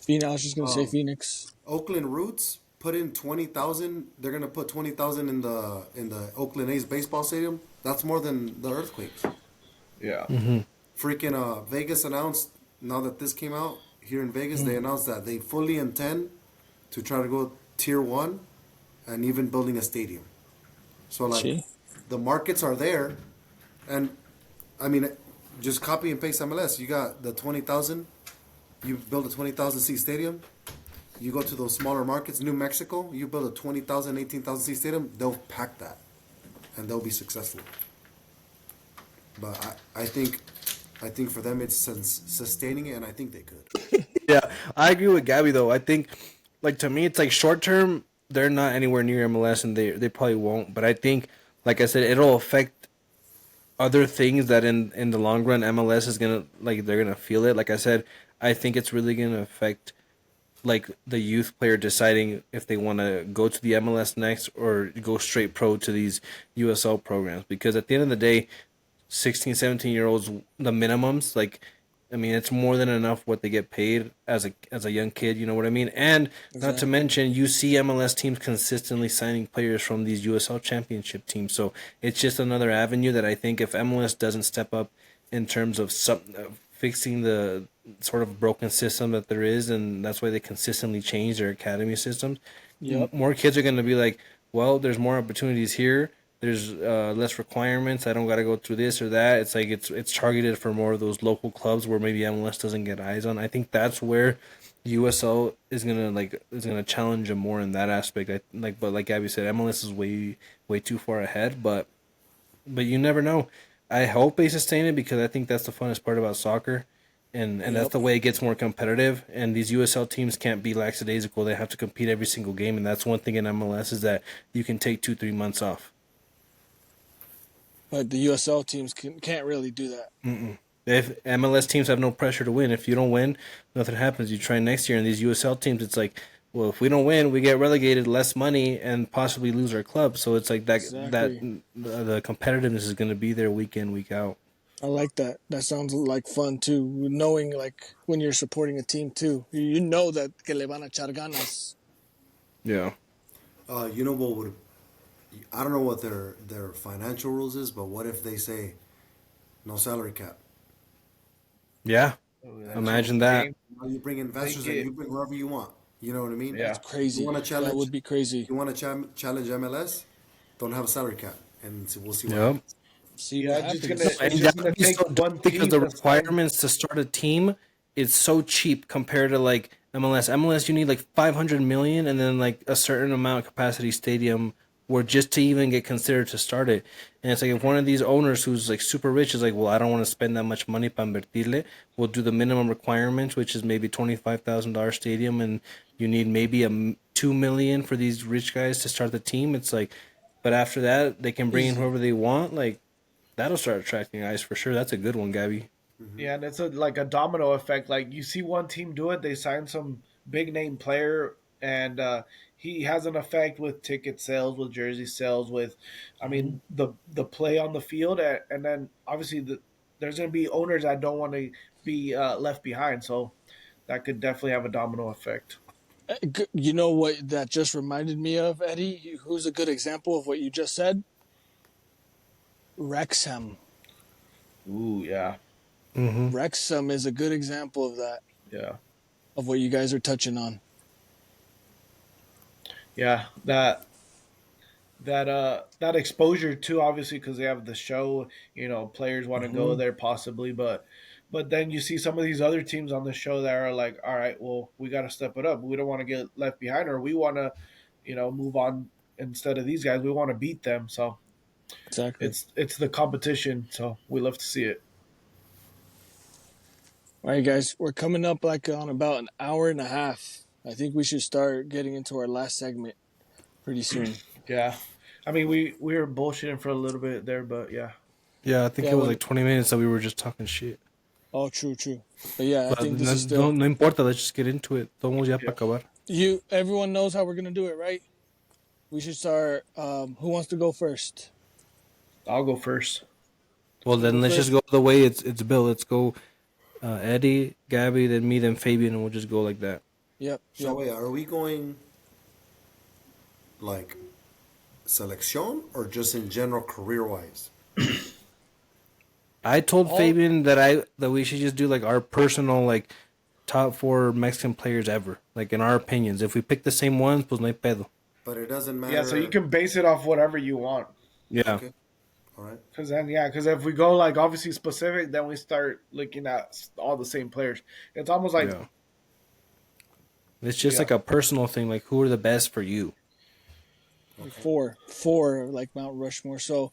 Phoenix, I was just going to say Um, Phoenix. Oakland Roots put in 20,000. They're gonna put 20,000 in the Oakland A's baseball stadium. That's more than the Earthquakes. Yeah. Freaking Vegas announced, now that this came out here in Vegas, they announced that they fully intend to try to go tier one and even building a stadium. So like See? the markets are there, and I mean, just copy and paste MLS. You got the 20,000. You build a 20,000 seat stadium. You go to those smaller markets, New Mexico. You build a 20,000, 18,000 seat stadium. They'll pack that, and they'll be successful. But I think for them it's sustaining it, and I think they could. Yeah, I agree with Gabby though. I think, like to me, it's like short term they're not anywhere near MLS, and they probably won't. But I think, like I said, it'll affect other things that in the long run MLS is gonna like they're gonna feel it. Like I said, I think it's really gonna affect like the youth player deciding if they want to go to the MLS next or go straight pro to these USL programs because at the end of the day 16, 17 year olds, the minimums, like, I mean, it's more than enough what they get paid as a young kid, you know what I mean? And not to Exactly. mention, you see MLS teams consistently signing players from these USL championship teams. So it's just another avenue that I think if MLS doesn't step up in terms of fixing the sort of broken system that there is, and that's why they consistently change their academy systems, Yep. more kids are going to be like, well, there's more opportunities here. There's less requirements. I don't got to go through this or that. It's like it's targeted for more of those local clubs where maybe MLS doesn't get eyes on. I think that's where USL is gonna challenge them more in that aspect. But like Gabby said, MLS is way too far ahead. But you never know. I hope they sustain it because I think that's the funnest part about soccer, and that's Yep. the way it gets more competitive. And these USL teams can't be lackadaisical. They have to compete every single game, and that's one thing in MLS is that you can take 2-3 months off. But the USL teams can't really do that. If MLS teams have no pressure to win, if you don't win, nothing happens. You try next year, and these USL teams, it's like, well, if we don't win, we get relegated, less money, and possibly lose our club. So it's like that Exactly. the competitiveness is going to be there week in, week out. I like that. That sounds like fun too. Knowing like when you're supporting a team too, you know that que le van a echar ganas. Yeah. You know what would? I don't know what their financial rules is, but what if they say no salary cap? Yeah. That changes Imagine the that. game. Now you bring They investors and get you bring whoever you want. You know what I mean? yeah. You want Crazy. to That challenge? would be crazy. You want to challenge MLS? Don't have a salary cap, and we'll see what Yep. happens. See Yeah, what it's just gonna happens. And it's just that gonna would be take so one dope because team the to sign. requirements to start a team is so cheap compared to like MLS. MLS, you need like 500 million and then like a certain amount of capacity stadium where just to even get considered to start it. And it's like if one of these owners who's like super rich is like, well, I don't want to spend that much money para invertirle, we'll do the minimum requirements, which is maybe $25,000 stadium, and you need maybe 2 million for these rich guys to start the team. It's like, but after that, they can bring in Easy. whoever they want. Like that'll start attracting eyes for sure. That's a good one, Gabby. Yeah, and it's like a domino effect. Like you see one team do it, they sign some big name player, and he has an effect with ticket sales, with jersey sales, with, I Mm-hmm. mean, the play on the field, and then obviously there's going to be owners that don't want to be left behind. So that could definitely have a domino effect. You know what that just reminded me of, Eddie? Who's a good example of what you just said? Wrexham. Ooh, yeah, Mm-hmm. Wrexham is a good example of that, yeah, of what you guys are touching on. yeah. That exposure too, obviously, because they have the show. Players want to go Mm-hmm. there possibly, but then you see some of these other teams on the show that are like, all right, well, we got to step it up. We don't want to get left behind, or we want to, move on instead of these guys. We want to beat them. So Exactly. it's the competition. So we love to see it. All right, guys, we're coming up like on about an hour and a half. I think we should start getting into our last segment pretty soon. Yeah, I mean, we were bullshitting for a little bit there, but yeah, Yeah, I think Yeah, it was when like 20 minutes that we were just talking shit. oh, true, true. But yeah, I But think this no, is still no importa, let's just get into it. Tomos ya yeah. para acabar. you. Everyone knows how we're gonna do it, right? We should start. Who wants to go first? I'll go first. Well, You go then let's just first. go the way it's Bill. Let's go Eddie, Gabby, then me, then Fabian, and we'll just go like that. Yep, So yep. wait, are we going like selección or just in general career wise? I told All Fabian that we should just do like our personal like top 4 Mexican players ever, like in our opinions. If we pick the same ones, pues no hay pedo. But it doesn't Yeah, so you matter. can base it off whatever you want. Yeah, Okay, all right. Because if we go like obviously specific, then we start looking at all the same players. It's almost like, yeah. It's just yeah, like a personal thing. Like who are the best for you? like Okay. four, like Mount Rushmore. So,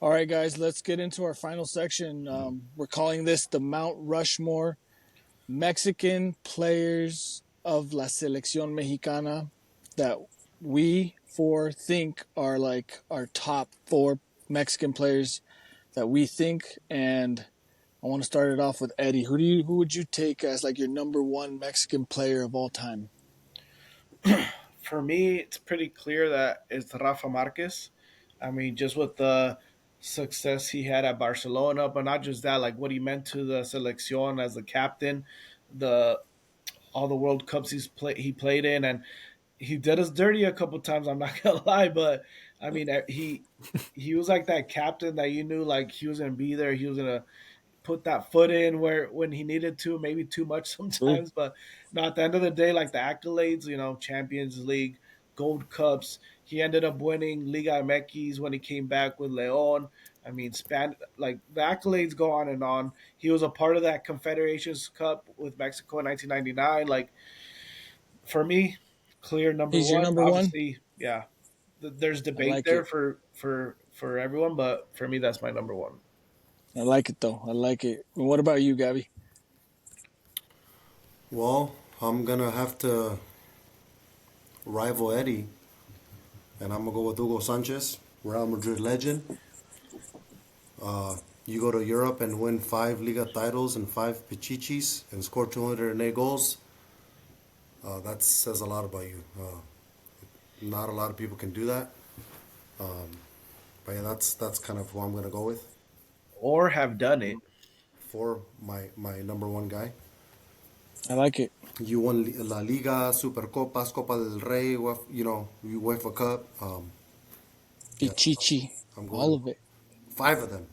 all right, guys, let's get into our final section. We're calling this the Mount Rushmore Mexican players of La Selección Mexicana that we four think are like our top 4 Mexican players that we think. And I want to start it off with Eddie. Who would you take as like your number 1 Mexican player of all time? for me, it's pretty clear that it's Rafa Marquez. I mean, just with the success he had at Barcelona, but not just that, like what he meant to the selección as the captain, the all the World Cups he played in, and he did us dirty a couple times. I'm not gonna lie, but I mean, he was like that captain that you knew like he was gonna be there. He was gonna put that foot in where when he needed to, maybe too much True. sometimes, but no, at the end of the day, like the accolades, Champions League, Gold Cups. He ended up winning Liga MX when he came back with Leon. I mean, like the accolades go on and on. He was a part of that Confederations Cup with Mexico in 1999. Like for me, clear number He's your one. number 1? Obviously, yeah. There's I debate like there it. for everyone, but for me, that's my number one. I like it though. I like it. And what about you, Gabby? Well, I'm gonna have to rival Eddie, and I'm gonna go with Hugo Sanchez, Real Madrid legend. You go to Europe and win 5 Liga titles and 5 Pichichis and score 208 goals. That says a lot about you. Not a lot of people can do that. But yeah, that's kind of who I'm gonna go with Or have done it. for my number 1 guy. I like it. You won La Liga, Supercopas, Copa del Rey, UEFA Cup. Yeah, Pichichi. I'm All going of it. 5 of them.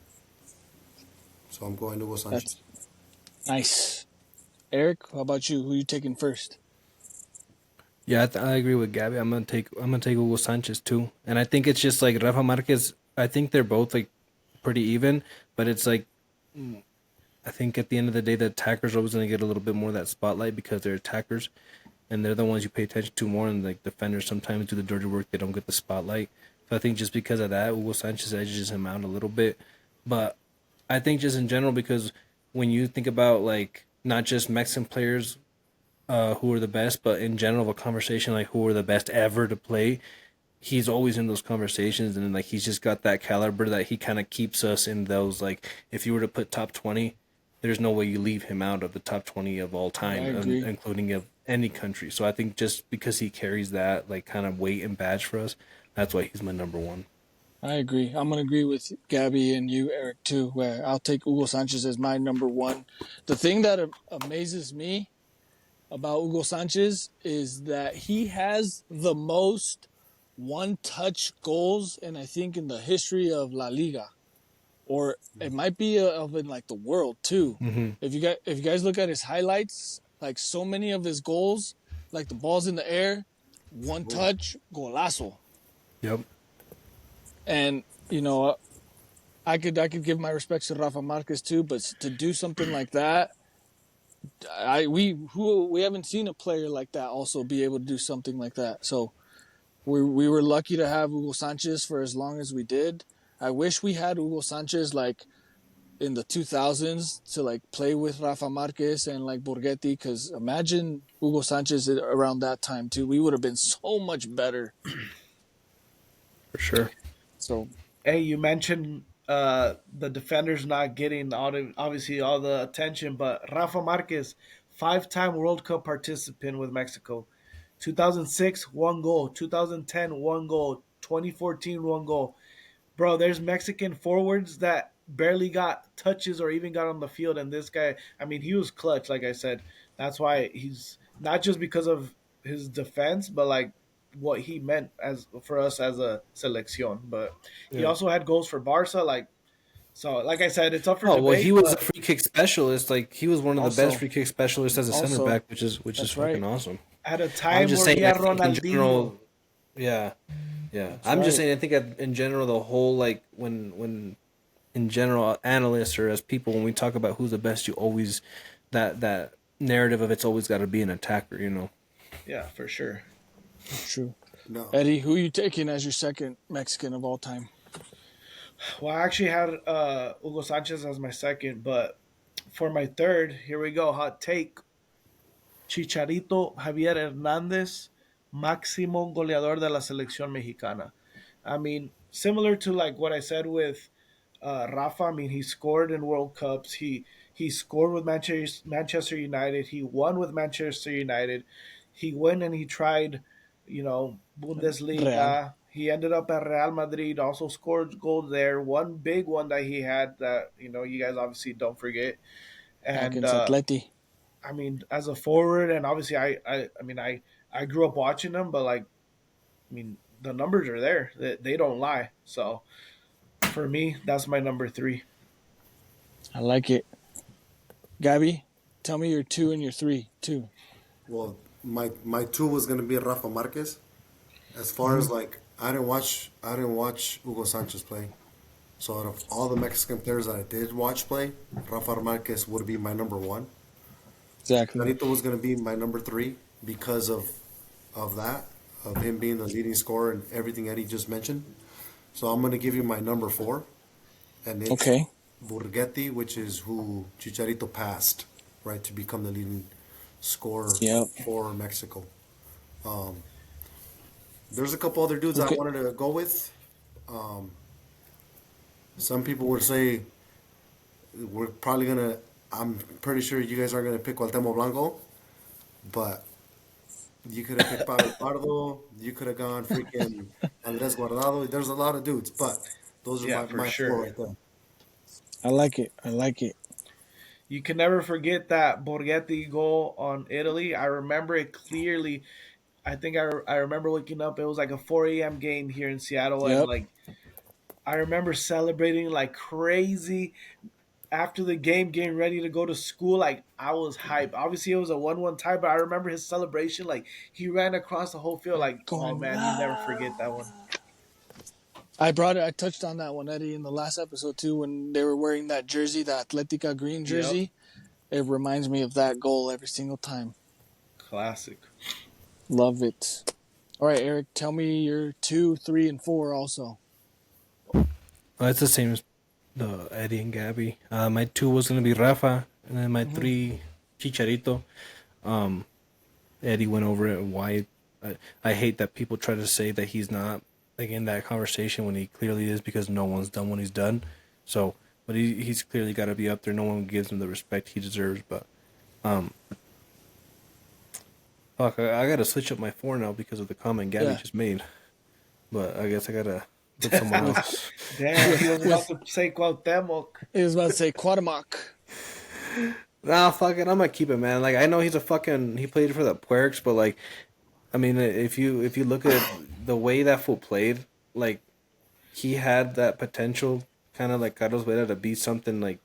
So I'm going to Hugo Sanchez. That's nice. Eric, how about you? Who you taking first? Yeah, I agree with Gabby. I'm gonna take Hugo Sanchez too, and I think it's just like Rafa Marquez. I think they're both like pretty even, but it's like I think at the end of the day, the attackers are always gonna get a little bit more of that spotlight because they're attackers, and they're the ones you pay attention to more. And like defenders sometimes do the dirty work; they don't get the spotlight. So I think just because of that, Hugo Sanchez edges him out a little bit. But I think just in general, because when you think about like not just Mexican players who are the best, but in general, of a conversation like who are the best ever to play. he's always in those conversations, and like he's just got that caliber that he kind of keeps us in those, like, if you were to put top 20, there's no way you leave him out of the top 20 of all I time, agree. including of any country. So I think just because he carries that like kind of weight and badge for us, that's why he's my number one. I agree. I'm gonna agree with Gabby and you, Eric, too. Where I'll take Hugo Sanchez as my number one. The thing that amazes me about Hugo Sanchez is that he has the most one-touch goals, and I think in the history of La Liga, or it might be of in like the world too. Mm-hmm. If you guys look at his highlights, like so many of his goals, like the balls in the air, one touch, golazo. Yep. And I could give my respects to Rafa Marquez too, but to do something like that, we haven't seen a player like that also be able to do something like that. So we were lucky to have Hugo Sanchez for as long as we did. I wish we had Hugo Sanchez like in the 2000s to like play with Rafa Marquez and like Borghetti, because imagine Hugo Sanchez around that time too. We would have been so much better. For sure. So Hey, you mentioned the defenders not getting obviously all the attention, but Rafa Marquez, 5-time World Cup participant with Mexico, 2006 one goal, 2010 one goal, 2014 one goal. Bro, there's Mexican forwards that barely got touches or even got on the field, and this guy, I mean, he was clutch. Like I said, that's why he's not just because of his defense, but like what he meant as for us as a selección. But he Yeah. also had goals for Barca. Like I said, it's up for Oh well, he debate. was a But free kick specialist. Like he was one of the best also, free kick specialists as a center also, back, which is that's fucking right. awesome. at a I'm time just where he saying, I had think in Ronaldinho, general, yeah, yeah. That's I'm just right. saying, I think in general, the whole like when in general analysts or as people when we talk about who's the best, you always that narrative of it's always got to be an attacker, you know. yeah, for sure. True. No. Eddie, who are you taking as your second Mexican of all time? Well, I actually had Hugo Sanchez as my second, but for my third, here we go. Hot take: Chicharito Javier Hernández, máximo goleador de la selección mexicana. I mean, similar to like what I said with Rafa. I mean, he scored in World Cups. He scored with Manchester United. He won with Manchester United. He went and he tried, Real. Bundesliga. He ended up at Real Madrid. Also scored goals there. One big one that he had that you guys obviously don't forget. And Against Atleti. I mean, as a forward, and obviously, I grew up watching them, but like, I mean, the numbers are there. They don't lie. So for me, that's my number three. I like it. Gabby, tell me your two and your three. Two. Well, my two was gonna be Rafa Marquez. As far as like, I didn't watch Hugo Sanchez play. So out of all the Mexican players that I did watch play, Rafa Marquez would be my number one. Exactly. Chicharito was gonna be my number three because of that, of him being the leading scorer and everything Eddie just mentioned. So I'm gonna give you my number four, and it's Okay. Borghetti, which is who Chicharito passed, right, to become the leading scorer Yep. for Mexico. Um, there's a couple other dudes I Okay. wanted to go with. Um, some people would say we're probably gonna. I'm pretty sure you guys aren't gonna pick Cuauhtémoc Blanco, but you could have picked Pablo Pardo. You could have gone freaking Andres Guardado. There's a lot of dudes, but those are Yeah, my, for my four sure. right there. I like it. I like it. You can never forget that Borghetti goal on Italy. I remember it clearly. I think I remember waking up. It was like a 4 a.m. game here in Seattle, and Yep. like I remember celebrating like crazy after the game, getting ready to go to school. Like I was hyped. Obviously, it was a 1-1 tie, but I remember his celebration. Like he ran across the whole field. Like, oh Going man, you never forget that one. I touched on that one, Eddie, in the last episode too, when they were wearing that jersey, the Atletica green Yep, jersey. It reminds me of that goal every single time. classic. Love it. All right, Eric, tell me your 2, 3, and 4 also. It's the same as the Eddie and Gabby. My two was gonna be Rafa, and then my three Chicharito. Eddie went over it. Why I hate that people try to say that he's not like in that conversation when he clearly is, because no one's done what he's done. So, but he's clearly got to be up there. No one gives him the respect he deserves. But fuck, I gotta switch up my 4 now because of the comment Gabby just made. But I guess I gotta put someone else. Damn, he was about to say Cuauhtemoc. He was about to say Cuauhtemoc. Nah, fuck it. I'm gonna keep it, man. Like I know he played for the Puercs, but like, I mean, if you look at the way that fool played, like he had that potential, kind of like Carlos Vela, to be something like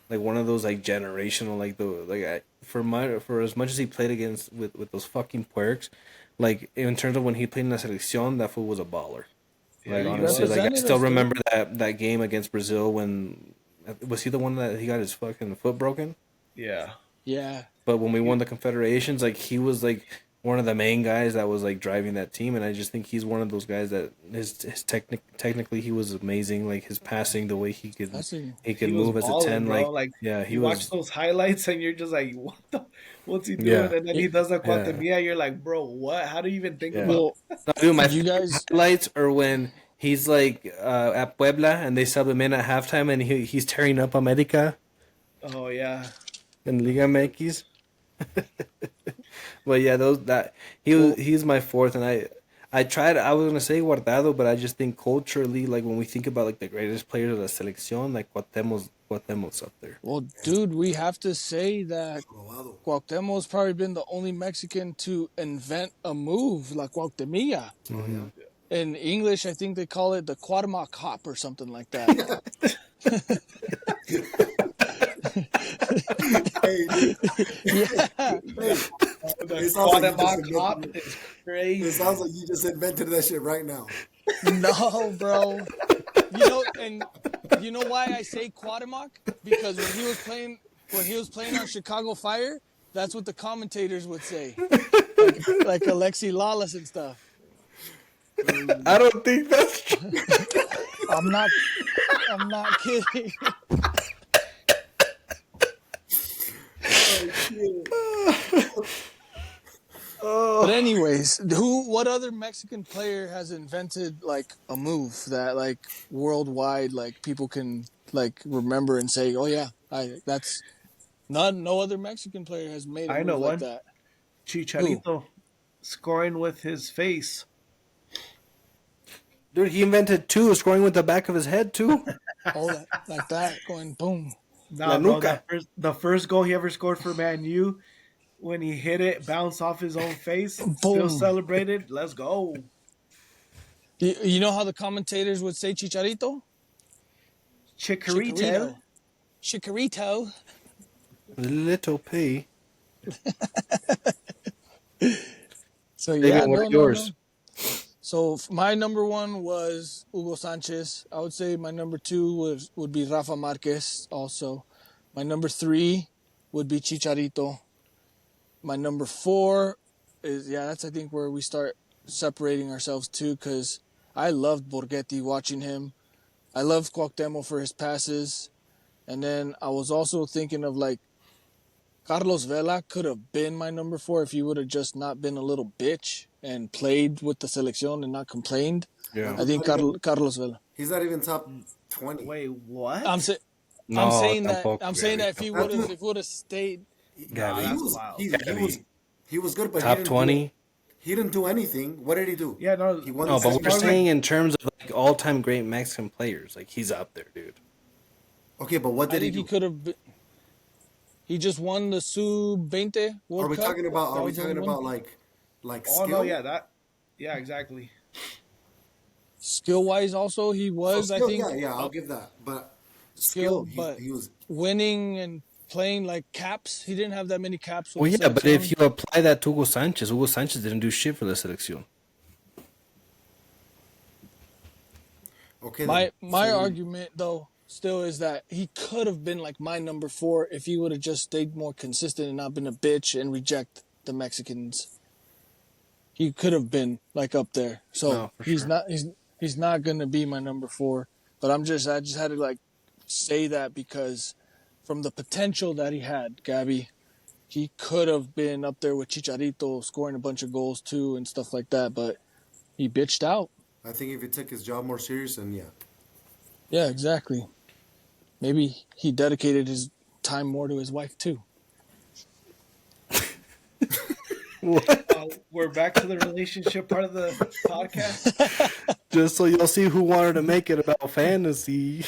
one of those like generational, like for as much as he played against with those fucking Puercs, like in terms of when he played in la selección, that fool was a baller. Like Yeah, honestly, like I represented still us, dude. remember that game against Brazil when was he the one that he got his fucking foot broken? Yeah. Yeah. But when we won the Confederations, like he was like one of the main guys that was like driving that team, and I just think he's one of those guys that technically he was amazing. Like his passing, the way he could move as a balling, 10, bro. like yeah, he you was. watch those highlights and you're just like, what's he doing? Yeah. And then he does a Yeah. Cuauhtemoc, you're like, bro, what? How do you even think about? Well, No, dude, my you guys- highlights are when he's like at Puebla and they sub him in at halftime and he's tearing up America Oh yeah. in LigaMX. But yeah, he's my 4th, and I was gonna say Guardado, but I just think culturally, like when we think about like the greatest players of the selección, like Cuauhtemoc up there. Well, dude, we have to say that Cuauhtemoc has probably been the only Mexican to invent a move like Cuauhtemilla. Mm-hmm. In English, I think they call it the Cuauhtemoc hop or something like that. It sounds like you just invented that shit right now. No, bro. You know why I say Cuauhtemoc? Because when he was playing on Chicago Fire, that's what the commentators would say, like Alexi Lawless and stuff. I don't think that's true. I'm not kidding. But anyways, what other Mexican player has invented like a move that like worldwide, like people can like remember and say, oh yeah, that's no other Mexican player has made a I move know like one. that. Chicharito scoring with his face. Dude, he invented 2, scoring with the back of his head too. Oh, like that, going boom. Nah, bro, the first goal he ever scored for Man U, when he hit it, bounced off his own face, still celebrated. Let's go. You know how the commentators would say Chicharito? Chikorito. Chikorito. Little P. So yeah, David, what are yours? No. So my number 1 was Hugo Sanchez. I would say my number 2 would be Rafa Marquez also. My number 3 would be Chicharito. My number 4 is, that's I think where we start separating ourselves too, because I loved Borghetti watching him. I loved Cuauhtemoc for his passes. And then I was also thinking of like Carlos Vela could have been my number 4 if he would have just not been a little bitch and played with the selección and not complained. Yeah. I think Carlos Vela. He's not even top 20. Wait, what? I'm saying that if he would have stayed, He was good, but top 20. He didn't do anything. What did he do? Yeah, no. He won No, the but we're second saying in terms of like all-time great Mexican players, like he's up there, dude. Okay, but what I did he think do? he could have. He just won the Sub-20 World Are we Cup. talking about? Are we That was talking the about one. like Oh skill? no, yeah, exactly. Skill-wise, also he was. Skill, I think. Yeah, I'll give that. But Skill, skill, but he was. winning and playing like caps. He didn't have that many caps. With Well, the yeah, but if selección. you apply that to Hugo Sanchez didn't do shit for the selección. Okay. My argument though still is that he could have been like my number 4 if he would have just stayed more consistent and not been a bitch and reject the Mexicans. He could have been like up there. So No, for he's sure. not. He's not gonna be my number 4. But I just had to like say that because from the potential that he had, Gabby, he could have been up there with Chicharito scoring a bunch of goals too and stuff like that. But he bitched out. I think if he took his job more serious, then yeah. Yeah, exactly. Maybe he dedicated his time more to his wife too. What? We're back to the relationship part of the podcast. Just so you'll see who wanted to make it about fantasy.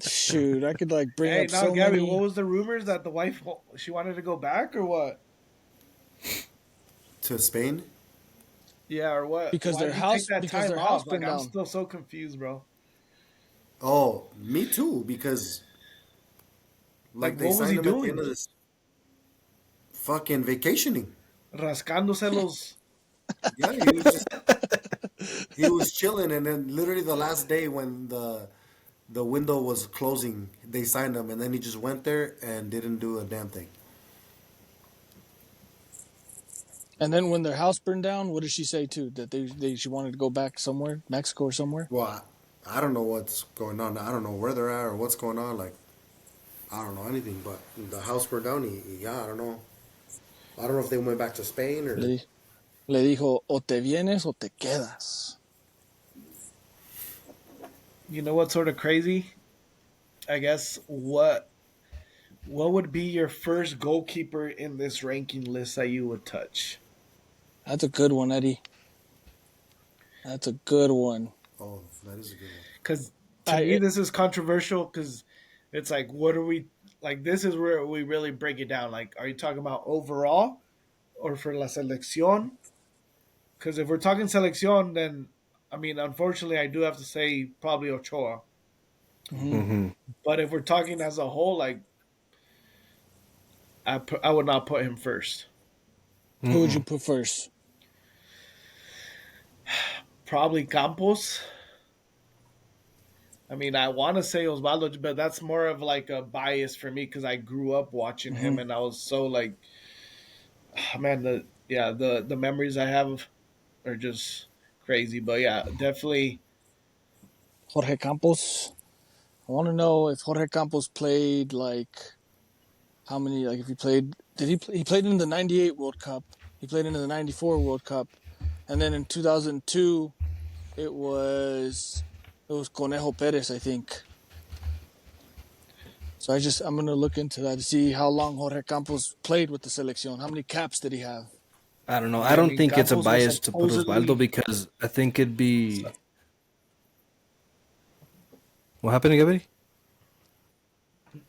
Shoot, I could like bring Hey, up now so Gabby, what many. was the rumors that the wife she wanted to go back or what? To Spain? Yeah, or what? Because Why their did he take house that because time their house off? Like burned I'm down. still so confused, bro. Oh, me too, because Like like they what was signed he him at the end doing? of this fucking vacationing. Rascándose los. Yeah, he was chilling, and then literally the last day when the window was closing, they signed him, and then he just went there and didn't do a damn thing. And then when their house burned down, what did she say too? That she wanted to go back somewhere, Mexico or somewhere. Well, I don't know what's going on. I don't know where they're at or what's going on. Like, I don't know anything. But the house burned down. Yeah, I don't know. I don't know if they went back to Spain or. Le dijo, o te vienes o te quedas. You know what's sort of crazy? I guess what would be your first goalkeeper in this ranking list that you would touch? That's a good one, Eddie. That's a good one. Oh, that is a good one. Because to me, I this is controversial because it's like, what are we like? This is where we really break it down. Like, are you talking about overall or for la selección? Because if we're talking selección, then I mean, unfortunately, I do have to say probably Ochoa. mhm. Mm-hmm. But if we're talking as a whole, like, I would not put him first. Who would you put first? Probably Campos. I mean, I want to say Osvaldo, but that's more of like a bias for me because I grew up watching him, Mm-hmm. and I was so like, man, the memories I have are just crazy. But yeah, definitely. Jorge Campos. I want to know if Jorge Campos played like how many. Like if he played, did he? He played in the '98 World Cup. He played in the '94 World Cup, and then in 2002 it was Conejo Perez, I think. So I'm gonna look into that to see how long Jorge Campos played with the selección. How many caps did he have? I don't know. I Yeah, I don't mean, think it's a Campos was bias to put Osvaldo supposedly. because I think it'd be. What happened, Gabriel?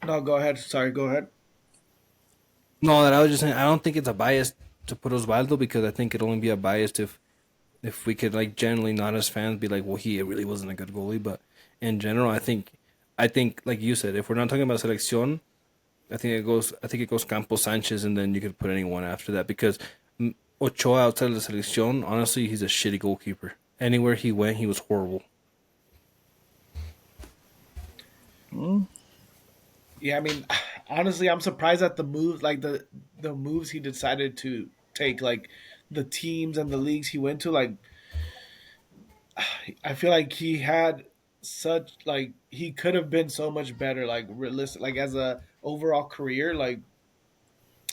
No, go ahead. Sorry, go ahead. No, that I was just saying. I don't think it's a bias to put Osvaldo because I think it'd only be a bias if we could like generally not as fans be like, well, he really wasn't a good goalie, but in general, I think like you said, if we're not talking about selección, I think it goes Campos Sanchez, and then you could put anyone after that because Ochoa outside of the selección, honestly, he's a shitty goalkeeper. Anywhere he went, he was horrible. Yeah, I mean, honestly, I'm surprised at the moves, like the moves he decided to take, like the teams and the leagues he went to. Like, I feel like he had such like he could have been so much better. Like realistic, like as a overall career. Like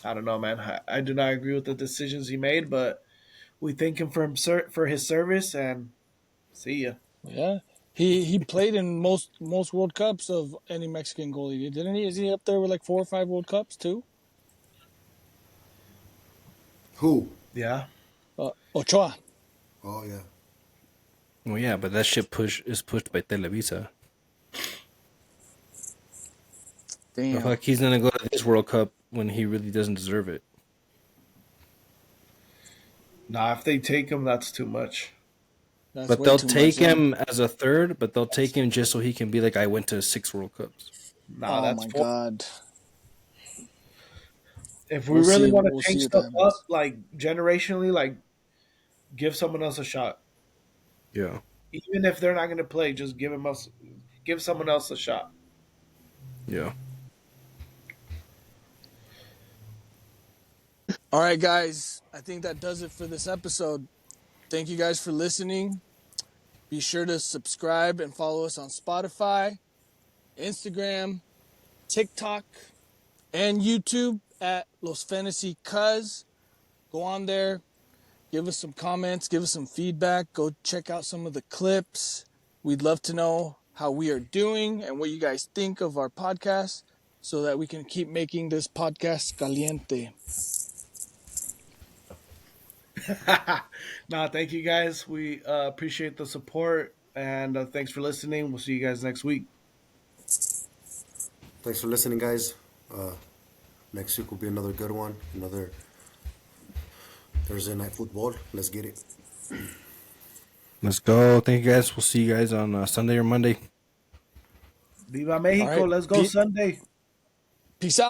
I don't know, man. I do not agree with the decisions he made, but we thank him for for his service and see ya. Yeah, he played in most World Cups of any Mexican goalie, didn't he? Is he up there with like 4 or 5 World Cups too? Who? Yeah. Ochoa. Oh yeah. Well, yeah, but that shit is pushed by Televisa. The Damn, fuck, he's gonna go to this World Cup when he really doesn't deserve it. Nah, if they take him, that's too much. that's But way they'll too much. take Then, him as a third, but they'll take him just so he can be like, I went to 6 World Cups. Nah, oh that's my four. God, If we we'll really see. want We'll to change see what stuff up, happens. like generationally, like give someone else a shot. Yeah. Even if they're not going to play, just give someone else a shot. Yeah. All right, guys. I think that does it for this episode. Thank you guys for listening. Be sure to subscribe and follow us on Spotify, Instagram, TikTok, and YouTube at Los Fantasy Cuz. Go on there, Give us some comments, give us some feedback. Go check out some of the clips. We'd love to know how we are doing and what you guys think of our podcast so that we can keep making this podcast caliente. No, thank you guys. We appreciate the support, and thanks for listening. We'll see you guys next week. Thanks for listening, guys. Next week will be another good one. Another Thursday Night Futbol. Let's get it. Let's go. Thank you guys. We'll see you guys on Sunday or Monday. Viva Mexico. All right. Let's go Sunday. Peace out.